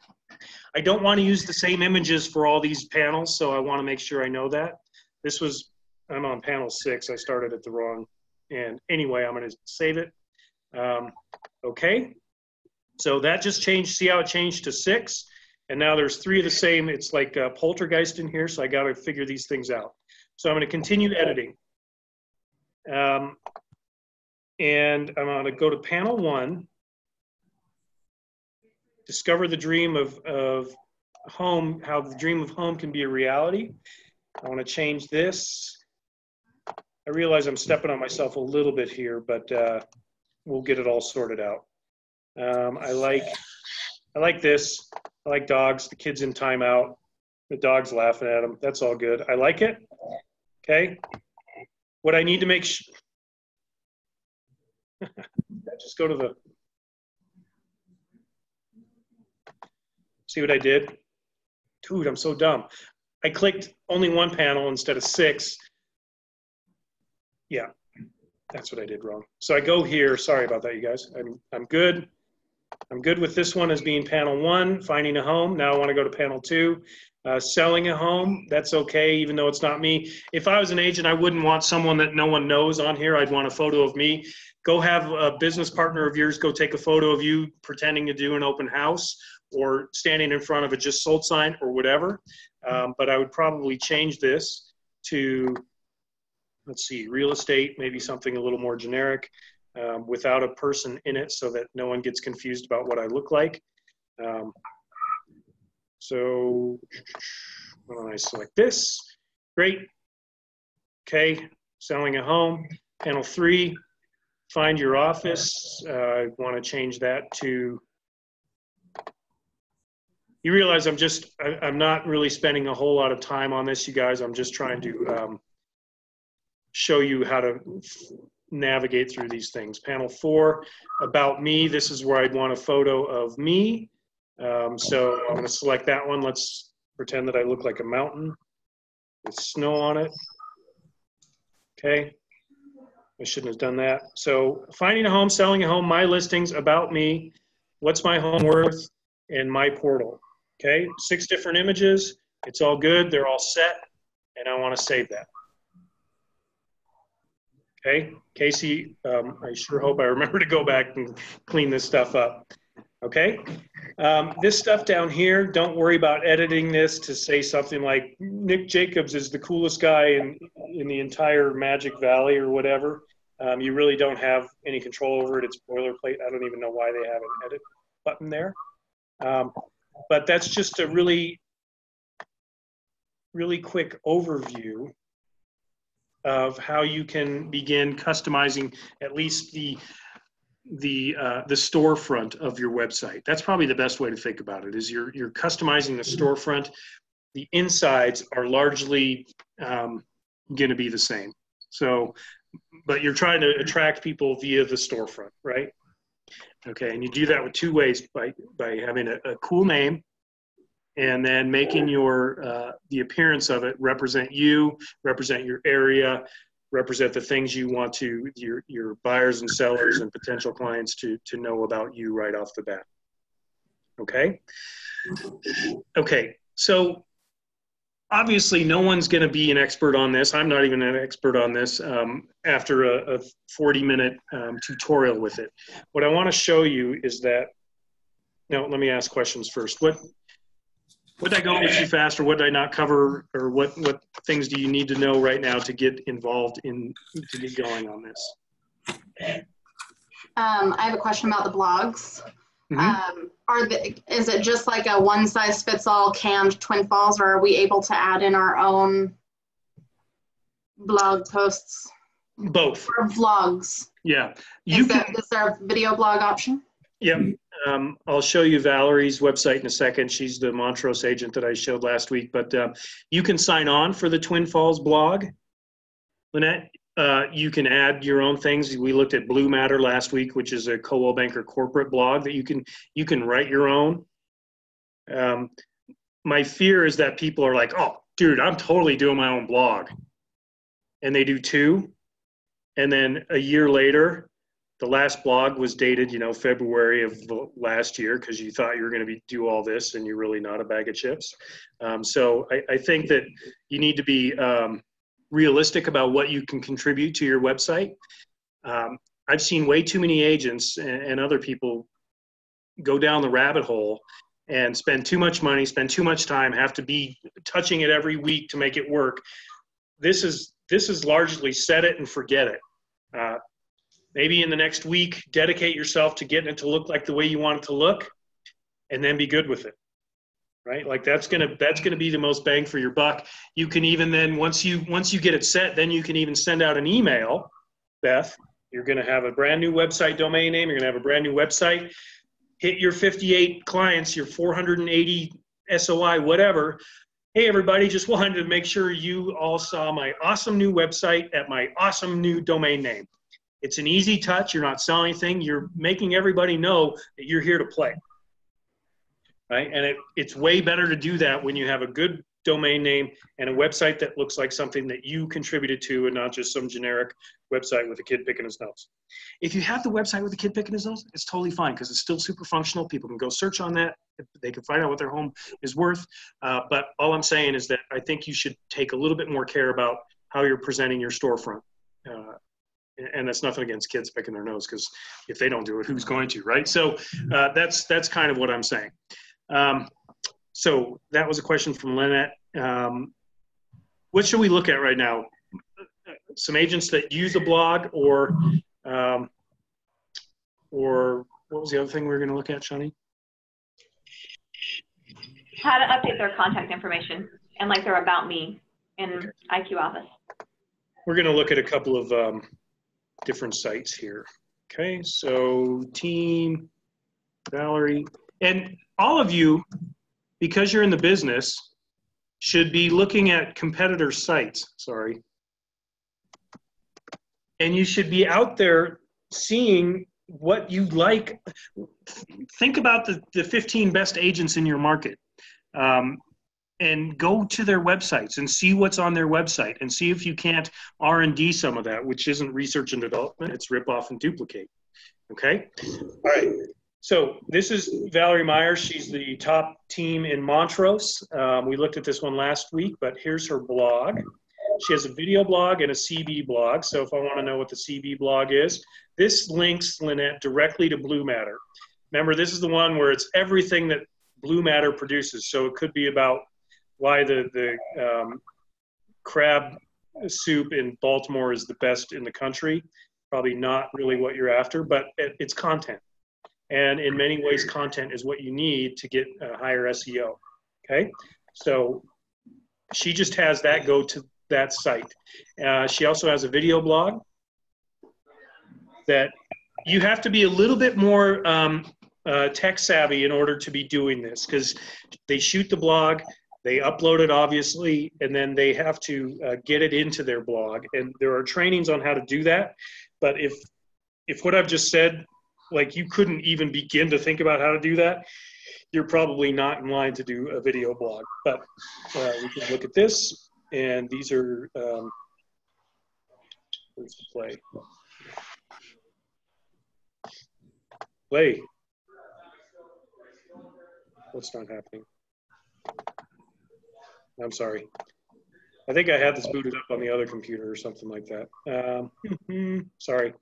I don't want to use the same images for all these panels, so I want to make sure I know that. I'm on panel 6. I started at the wrong. And anyway, I'm going to save it. Okay. So that just changed. See how it changed to 6? And now there's 3 of the same. It's like a poltergeist in here, so I got to figure these things out. So I'm going to continue editing. And I'm going to go to panel 1. Discover the dream of home, how the dream of home can be a reality. I want to change this. I realize I'm stepping on myself a little bit here, but we'll get it all sorted out. I like this. I like dogs. The kid's in timeout. The dog's laughing at him. That's all good. I like it. Okay. What I need to make sure. Just go to the. See what I did? Dude, I'm so dumb. I clicked only 1 panel instead of 6. Yeah, that's what I did wrong. So I go here. Sorry about that, you guys. I'm good. I'm good with this one as being panel 1, finding a home. Now I want to go to panel 2, selling a home. That's okay, even though it's not me. If I was an agent, I wouldn't want someone that no one knows on here. I'd want a photo of me. Go have a business partner of yours go take a photo of you pretending to do an open house or standing in front of a just sold sign or whatever. But I would probably change this to, let's see, real estate, maybe something a little more generic without a person in it so that no one gets confused about what I look like. So why don't I select this? Great. Okay, selling a home. Panel 3, find your office. I want to change that to, you realize I'm not really spending a whole lot of time on this, you guys. I'm just trying to show you how to navigate through these things. Panel 4, about me. This is where I'd want a photo of me. So I'm going to select that one. Let's pretend that I look like a mountain with snow on it. Okay. I shouldn't have done that. So finding a home, selling a home, my listings, about me, what's my home worth, and my portal. Okay. 6 different images. It's all good. They're all set. And I want to save that. Okay, Casey, I sure hope I remember to go back and clean this stuff up. Okay, this stuff down here, don't worry about editing this to say something like Nick Jacobs is the coolest guy in the entire Magic Valley or whatever. You really don't have any control over it. It's boilerplate. I don't even know why they have an edit button there. But that's just a really, really quick overview of how you can begin customizing at least the storefront of your website. That's probably the best way to think about it, is you're customizing the storefront. The insides are largely going to be the same. So, but you're trying to attract people via the storefront, right? Okay, and you do that with 2 ways, by having a cool name, and then making your the appearance of it represent you, represent your area, represent the things you want to your buyers and sellers and potential clients to know about you right off the bat. Okay. Okay. So obviously, no one's going to be an expert on this. I'm not even an expert on this after a 40-minute tutorial with it. What I want to show you is that. Now, let me ask questions first. What did I go over too fast, or what did I not cover, or what things do you need to know right now to get involved to get going on this? I have a question about the blogs. Mm-hmm. Is it just like a one size fits all canned Twin Falls, or are we able to add in our own blog posts? Both. Or vlogs? Yeah. Is there a video blog option? Yep. I'll show you Valerie's website in a second. She's the Montrose agent that I showed last week, but you can sign on for the Twin Falls blog, Lynette. You can add your own things. We looked at Blue Matter last week, which is a Coldwell Banker corporate blog that you can write your own. My fear is that people are like, oh, dude, I'm totally doing my own blog. And they do two. And then a year later, the last blog was dated, February of last year, because you thought you were going to do all this and you're really not a bag of chips. So I think that you need to be realistic about what you can contribute to your website. I've seen way too many agents and other people go down the rabbit hole and spend too much money, spend too much time, have to be touching it every week to make it work. This is largely set it and forget it. Maybe in the next week, dedicate yourself to getting it to look like the way you want it to look, and then be good with it, right? Like that's gonna be the most bang for your buck. You can even then, once you get it set, then you can even send out an email, Beth. You're gonna have a brand new website domain name. You're gonna have a brand new website. Hit your 58 clients, your 480 SOI, whatever. Hey, everybody, just wanted to make sure you all saw my awesome new website at my awesome new domain name. It's an easy touch. You're not selling anything. You're making everybody know that you're here to play, right? And it's way better to do that when you have a good domain name and a website that looks like something that you contributed to and not just some generic website with a kid picking his nose. If you have the website with a kid picking his nose, it's totally fine because it's still super functional. People can go search on that. They can find out what their home is worth. But all I'm saying is that I think you should take a little bit more care about how you're presenting your storefront. And that's nothing against kids picking their nose, because if they don't do it, who's going to, right? So that's kind of what I'm saying. So that was a question from Lynette. What should we look at right now? Some agents that use a blog, or what was the other thing we were going to look at, Shani? How to update their contact information and like their About Me in IQ Office. We're going to look at a couple of different sites here. Okay, so team, Valerie, and all of you, because you're in the business, should be looking at competitor sites, sorry. And you should be out there seeing what you like. Think about the 15 best agents in your market. And go to their websites and see what's on their website and see if you can't R&D some of that, which isn't research and development, it's rip off and duplicate. Okay? All right. So this is Valerie Myers. She's the top team in Montrose. We looked at this one last week, but here's her blog. She has a video blog and a CB blog. So if I want to know what the CB blog is, this links, Lynette, directly to Blue Matter. Remember, this is the one where it's everything that Blue Matter produces. So it could be about why the crab soup in Baltimore is the best in the country. Probably not really what you're after, but it's content. And in many ways, content is what you need to get a higher SEO, okay? So she just has that go to that site. She also has a video blog that you have to be a little bit more tech savvy in order to be doing this, because they shoot the blog, they upload it obviously, and then they have to get it into their blog. And there are trainings on how to do that. But if what I've just said, like you couldn't even begin to think about how to do that, you're probably not in line to do a video blog. But we can look at this, and these are, where's the play? Play. What's not happening? I'm sorry. I think I had this booted up on the other computer or something like that. Sorry.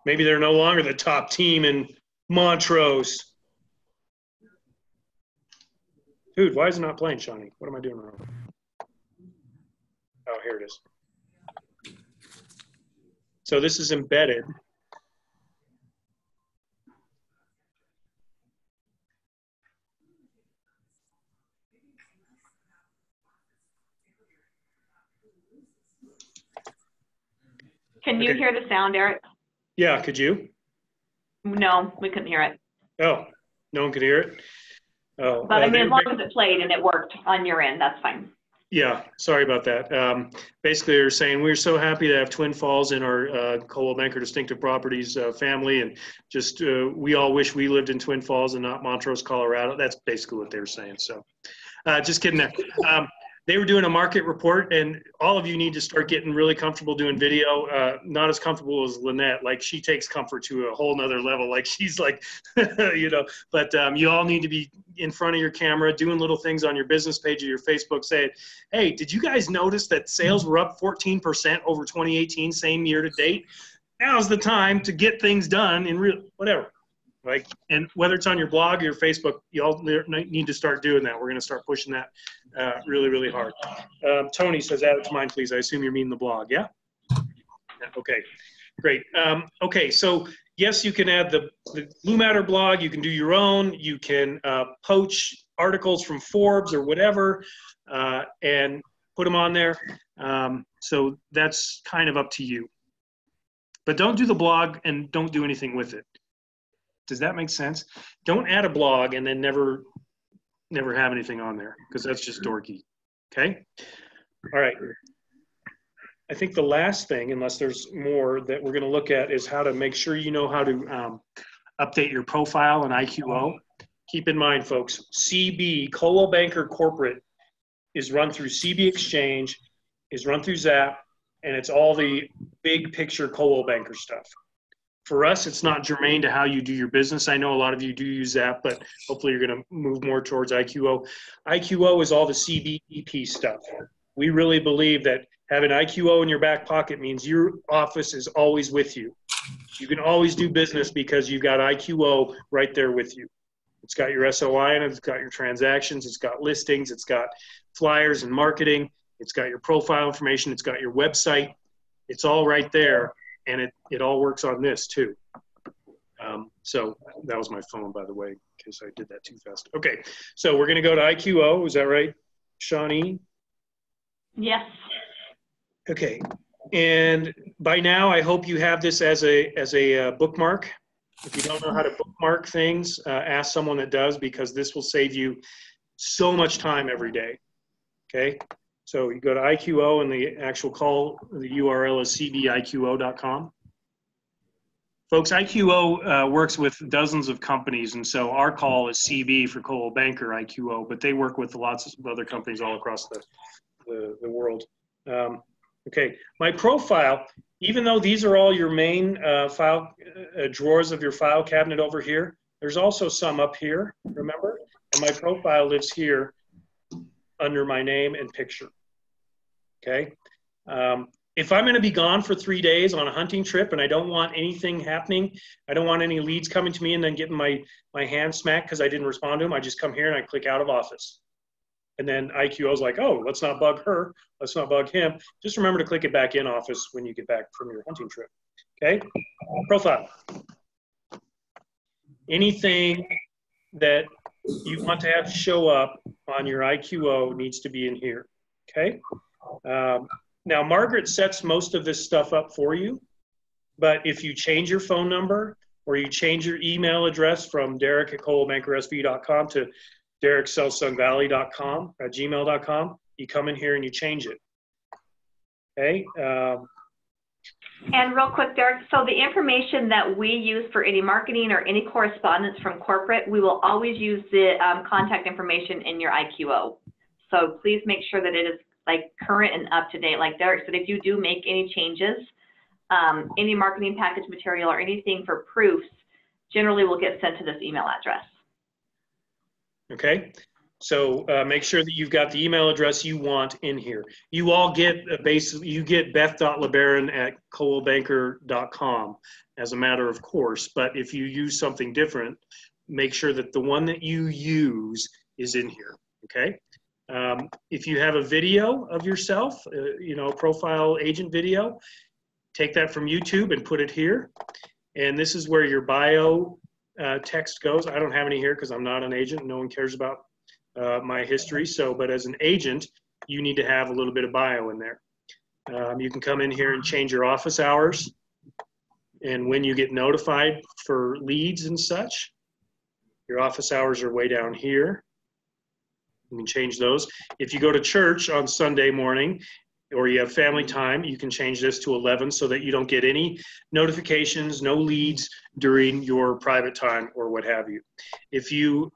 Maybe they're no longer the top team in Montrose. Dude, why is it not playing, Shawnee? What am I doing wrong? Oh, here it is. So this is embedded. Can you hear the sound, Eric? Yeah, could you? No, we couldn't hear it. Oh, no one could hear it? Oh, But I mean, as long as it played and it worked on your end, that's fine. Yeah, sorry about that. Basically, they're saying we're so happy to have Twin Falls in our Coldwell Banker Distinctive Properties family, and just we all wish we lived in Twin Falls and not Montrose, Colorado. That's basically what they were saying. So, just kidding there. They were doing a market report, and all of you need to start getting really comfortable doing video. Not as comfortable as Lynette. Like, she takes comfort to a whole nother level. Like, she's like, you know, but you all need to be in front of your camera, doing little things on your business page or your Facebook, saying, hey, did you guys notice that sales were up 14% over 2018, same year to date? Now's the time to get things done in real, whatever. Like, and whether it's on your blog or your Facebook, you all need to start doing that. We're going to start pushing that really, really hard. Tony says, add it to mine, please. I assume you mean the blog, yeah? Okay, great. Okay, so yes, you can add the Blue Matter blog. You can do your own. You can poach articles from Forbes or whatever and put them on there. So that's kind of up to you. But don't do the blog and don't do anything with it. Does that make sense? Don't add a blog and then never have anything on there, because that's just dorky. Okay? All right. I think the last thing, unless there's more that we're going to look at, is how to make sure you know how to update your profile in IQO. Keep in mind, folks, CB, Coldwell Banker Corporate, is run through CB Exchange, is run through Zap, and it's all the big picture Coldwell Banker stuff. For us, it's not germane to how you do your business. I know a lot of you do use Zap, but hopefully you're going to move more towards IQO. IQO is all the CBEP stuff. We really believe that having IQO in your back pocket means your office is always with you. You can always do business because you've got IQO right there with you. It's got your SOI in it, it's got your transactions, it's got listings, it's got flyers and marketing, it's got your profile information, it's got your website. It's all right there. And it all works on this too. So that was my phone, by the way, in case I did that too fast. Okay, so we're gonna go to IQO, is that right, Shawnee? Yes. Okay, and by now I hope you have this as a bookmark. If you don't know how to bookmark things, ask someone that does, because this will save you so much time every day, okay? So you go to IQO, and the actual the URL is cbiqo.com. Folks, IQO works with dozens of companies, and so our call is CB for Coldwell Banker IQO, but they work with lots of other companies all across the world. Okay, my profile, even though these are all your main file drawers of your file cabinet over here, there's also some up here, remember? And my profile lives here under my name and picture. Okay. If I'm going to be gone for 3 days on a hunting trip and I don't want anything happening, I don't want any leads coming to me and then getting my hand smacked because I didn't respond to them, I just come here and I click out of office. And then IQO is like, oh, let's not bug her. Let's not bug him. Just remember to click it back in office when you get back from your hunting trip. Okay. Profile. Anything that you want to have show up on your IQO needs to be in here. Okay. Now, Margaret sets most of this stuff up for you, but if you change your phone number or you change your email address from derek@coldwellbankersv.com to derek@sellsunvalley.com at gmail.com, you come in here and you change it. Okay. And real quick, Derek, so the information that we use for any marketing or any correspondence from corporate, we will always use the contact information in your IQO. So please make sure that it is like current and up to date. Like Derek said, if you do make any changes, any marketing package material or anything for proofs, generally will get sent to this email address. Okay. So make sure that you've got the email address you want in here. You all get you get beth.lebaron@coldwellbanker.com as a matter of course, but if you use something different, make sure that the one that you use is in here, Okay. If you have a video of yourself, profile agent video, take that from YouTube and put it here. And this is where your bio text goes. I don't have any here because I'm not an agent. No one cares about my history. But as an agent, you need to have a little bit of bio in there. You can come in here and change your office hours and when you get notified for leads and such. Your office hours are way down here. You can change those. If you go to church on Sunday morning or you have family time, you can change this to 11 so that you don't get any notifications, no leads during your private time or what have you. If you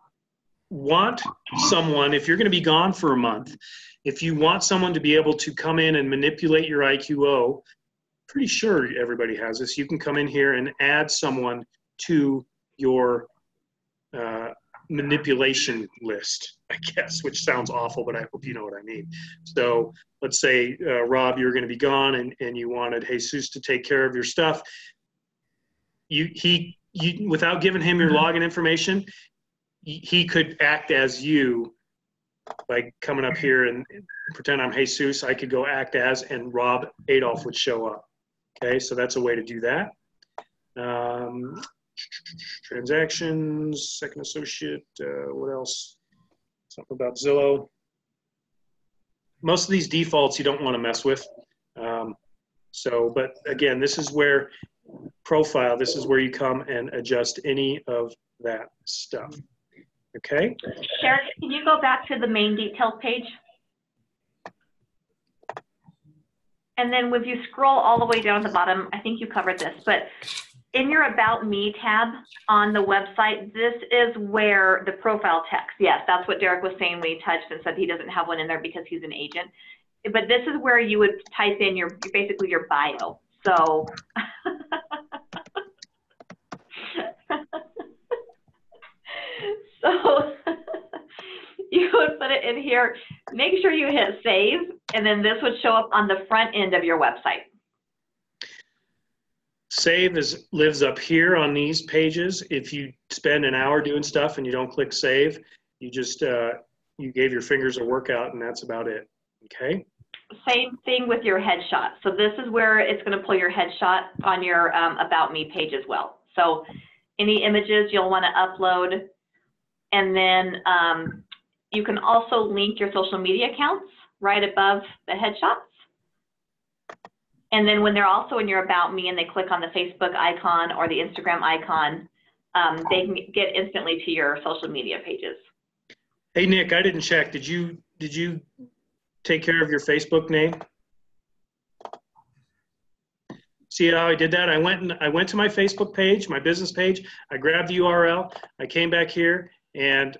want someone, if you're going to be gone for a month, if you want someone to be able to come in and manipulate your IQO, pretty sure everybody has this, you can come in here and add someone to your manipulation list, I guess, which sounds awful, but I hope you know what I mean. So let's say, Rob, you're going to be gone and you wanted Jesus to take care of your stuff. You without giving him your login information, he could act as you by coming up here and pretend I'm Jesus. I could go act as, and Rob Adolph would show up. Okay, so that's a way to do that. Transactions, second associate, what else? Something about Zillow. Most of these defaults you don't want to mess with. But again, this is where profile, this is where you come and adjust any of that stuff. Okay? Derek, can you go back to the main details page? And then if you scroll all the way down to the bottom, I think you covered this, but in your About Me tab on the website, this is where the profile text, yes, that's what Derek was saying when he touched and said he doesn't have one in there because he's an agent. But this is where you would type in basically your bio. So, you would put it in here, make sure you hit save, and then this would show up on the front end of your website. Save lives up here on these pages. If you spend an hour doing stuff and you don't click save, you just, you gave your fingers a workout and that's about it, okay? Same thing with your headshot. So this is where it's gonna pull your headshot on your About Me page as well. So any images you'll wanna upload, and then you can also link your social media accounts right above the headshots. And then when they're also in your About Me and they click on the Facebook icon or the Instagram icon, they can get instantly to your social media pages. Hey, Nick, I didn't check. Did you take care of your Facebook name? See how I did that? I went to my Facebook page, my business page. I grabbed the URL. I came back here and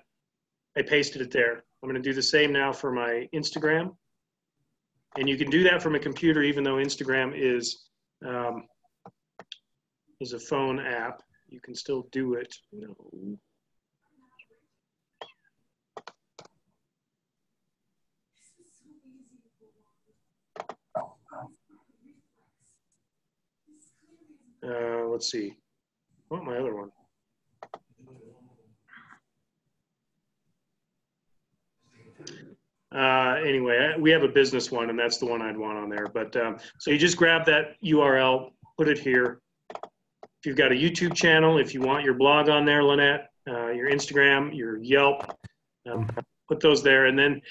I pasted it there. I'm going to do the same now for my Instagram. And you can do that from a computer, even though Instagram is a phone app. You can still do it. No. Let's see. What my other one? Anyway, we have a business one, and that's the one I'd want on there. But so you just grab that URL, put it here. If you've got a YouTube channel, if you want your blog on there, Lynette, your Instagram, your Yelp, put those there. And then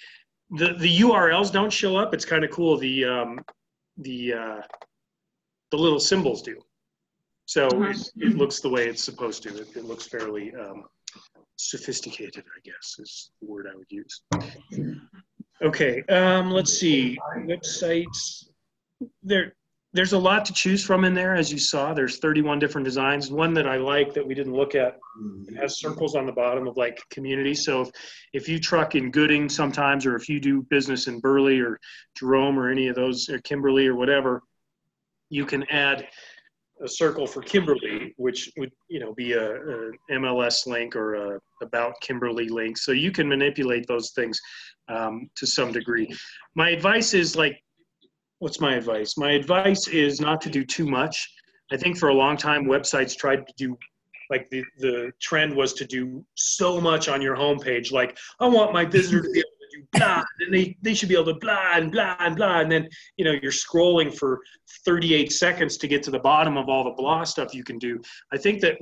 the URLs don't show up. It's kind of cool. The little symbols do. So it looks the way it's supposed to. It looks fairly sophisticated, I guess, is the word I would use. Okay, let's see. Websites. There's a lot to choose from in there, as you saw. There's 31 different designs. One that I like that we didn't look at, it has circles on the bottom of like community. So if you truck in Gooding sometimes, or if you do business in Burley or Jerome or any of those, or Kimberly or whatever, you can add a circle for Kimberly, which would be a MLS link or a About Kimberly link. So you can manipulate those things to some degree. My advice is what's my advice? My advice is not to do too much. I think for a long time websites tried to do like the trend was to do so much on your homepage. Like, I want my visitor to be able to do blah, and they should be able to blah and blah and blah. And then, you know, you're scrolling for 38 seconds to get to the bottom of all the blah stuff you can do. I think that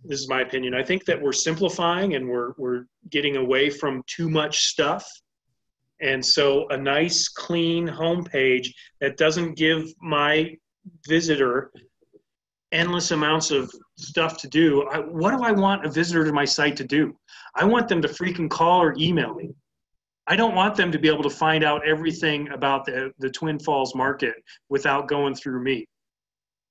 this is my opinion, I think that we're simplifying and we're getting away from too much stuff. And so a nice, clean homepage that doesn't give my visitor endless amounts of stuff to do. What do I want a visitor to my site to do? I want them to freaking call or email me. I don't want them to be able to find out everything about the Twin Falls market without going through me.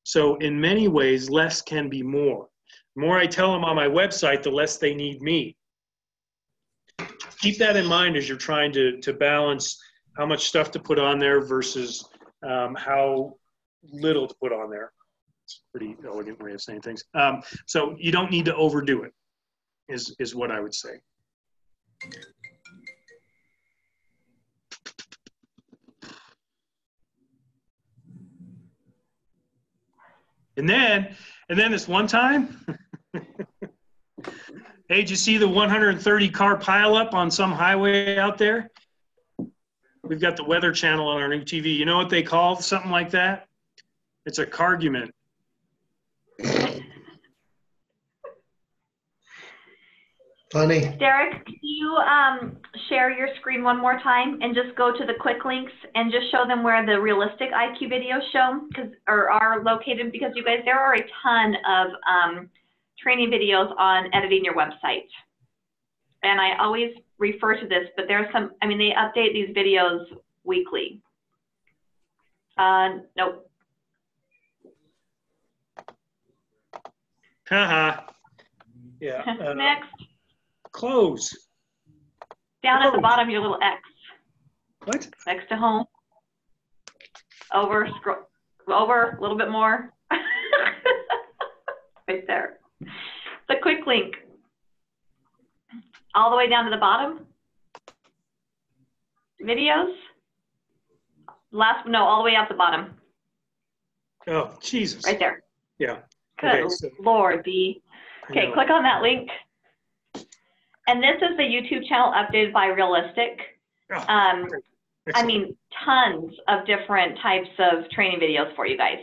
So in many ways, less can be more. The more I tell them on my website, the less they need me. Keep that in mind as you're trying to balance how much stuff to put on there versus how little to put on there. It's a pretty elegant way of saying things. So you don't need to overdo it, is what I would say. And then this one time, hey, did you see the 130 car pileup on some highway out there? We've got the Weather Channel on our new TV. You know what they call something like that? It's a cargument. Funny. Derek, can you share your screen one more time and just go to the quick links and just show them where the realistic IQ videos show are located, because you guys, there are a ton of training videos on editing your website. And I always refer to this, but there's some, I mean, they update these videos weekly. Nope. Haha. Yeah. Next. Close. Down at the bottom, your little X. What? Next to home. Over, scroll over a little bit more. Right there. The quick link. All the way down to the bottom. Videos. All the way out the bottom. Oh, Jesus. Right there. Yeah. Good Lord, B. Okay, click on that link. And this is the YouTube channel updated by Realistic. Oh, I mean, tons of different types of training videos for you guys.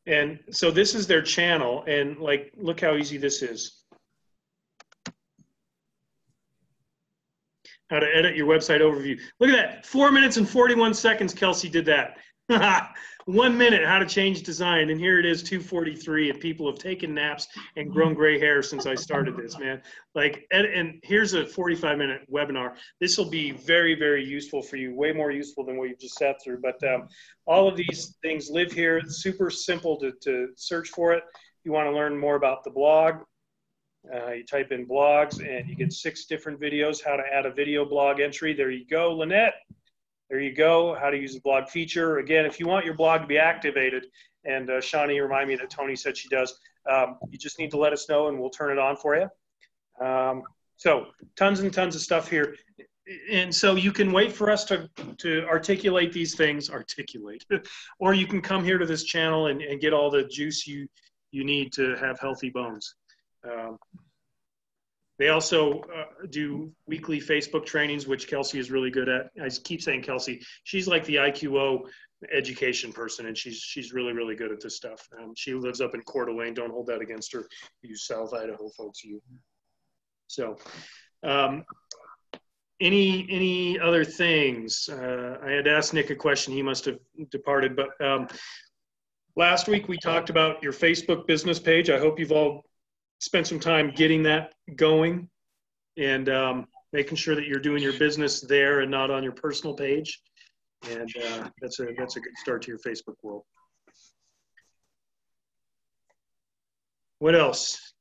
And so this is their channel, and like, look how easy this is. How to edit your website overview. Look at that, 4 minutes and 41 seconds, Kelsey did that. 1 minute, how to change design, and here it is, 2:43, and people have taken naps and grown gray hair since I started this, man. Like, and here's a 45-minute webinar. This will be very, very useful for you, way more useful than what you've just sat through. But all of these things live here. It's super simple to search for it. If you want to learn more about the blog, you type in blogs, and you get 6 different videos, how to add a video blog entry. There you go, Lynette. There you go, how to use the blog feature. Again, if you want your blog to be activated, and Shawnee remind me that Tony said she does, you just need to let us know and we'll turn it on for you. So tons and tons of stuff here. And so you can wait for us to articulate these things, or you can come here to this channel and get all the juice you need to have healthy bones. They also do weekly Facebook trainings, which Kelsey is really good at. I keep saying Kelsey. She's like the IQO education person, and she's really, really good at this stuff. She lives up in Coeur d'Alene. Don't hold that against her. You South Idaho folks, you. So any other things? I had asked Nick a question. He must have departed. But last week we talked about your Facebook business page. I hope you've all spent some time getting that going and making sure that you're doing your business there and not on your personal page. And that's a good start to your Facebook world. What else?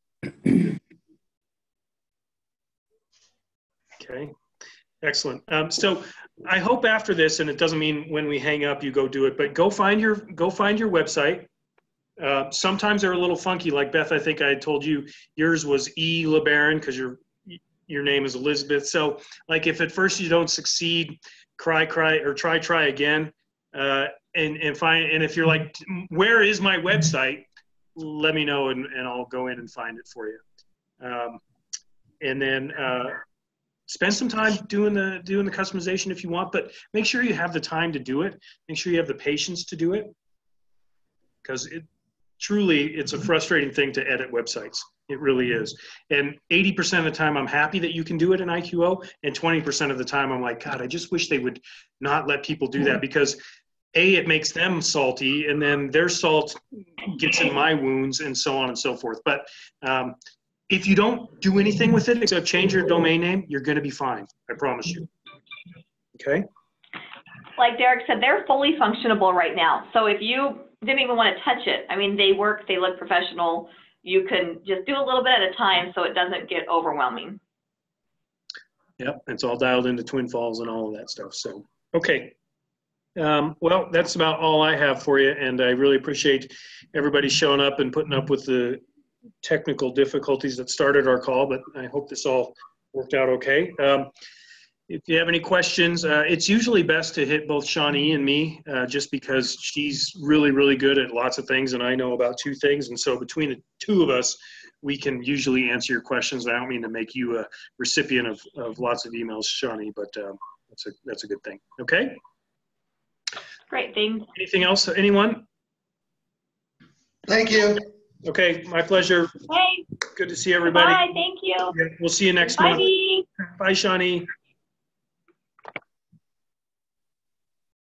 Okay, excellent. So I hope after this, and it doesn't mean when we hang up you go do it, but go find your website. Sometimes they're a little funky, like Beth, I think I had told you, yours was E. LeBaron because your name is Elizabeth. So like if at first you don't succeed, try again, and if you're like, where is my website? let me know and I'll go in and find it for you. And then spend some time doing the customization if you want, but make sure you have the time to do it. Make sure you have the patience to do it, because it's a frustrating thing to edit websites. It really is. And 80% of the time I'm happy that you can do it in IQO, and 20% of the time I'm like, God, I just wish they would not let people do that, because it makes them salty, and then their salt gets in my wounds, and so on and so forth. But if you don't do anything with it except change your domain name, you're going to be fine. I promise you. Okay? Like Derek said, they're fully functionable right now. So if you didn't even want to touch it, I mean, they work, they look professional. You can just do a little bit at a time so it doesn't get overwhelming. Yep, it's all dialed into Twin Falls and all of that stuff. So, okay. Well, that's about all I have for you, and I really appreciate everybody showing up and putting up with the technical difficulties that started our call, but I hope this all worked out okay. If you have any questions, it's usually best to hit both Shawnee and me, just because she's really, really good at lots of things, and I know about 2 things, and so between the 2 of us, we can usually answer your questions. I don't mean to make you a recipient of lots of emails, Shawnee, but that's a good thing. Okay? Great, thanks. Anything else, anyone? Thank you. Okay, my pleasure. Hey. Good to see everybody. Bye, thank you. We'll see you next Bye. month. Bye, Shawnee.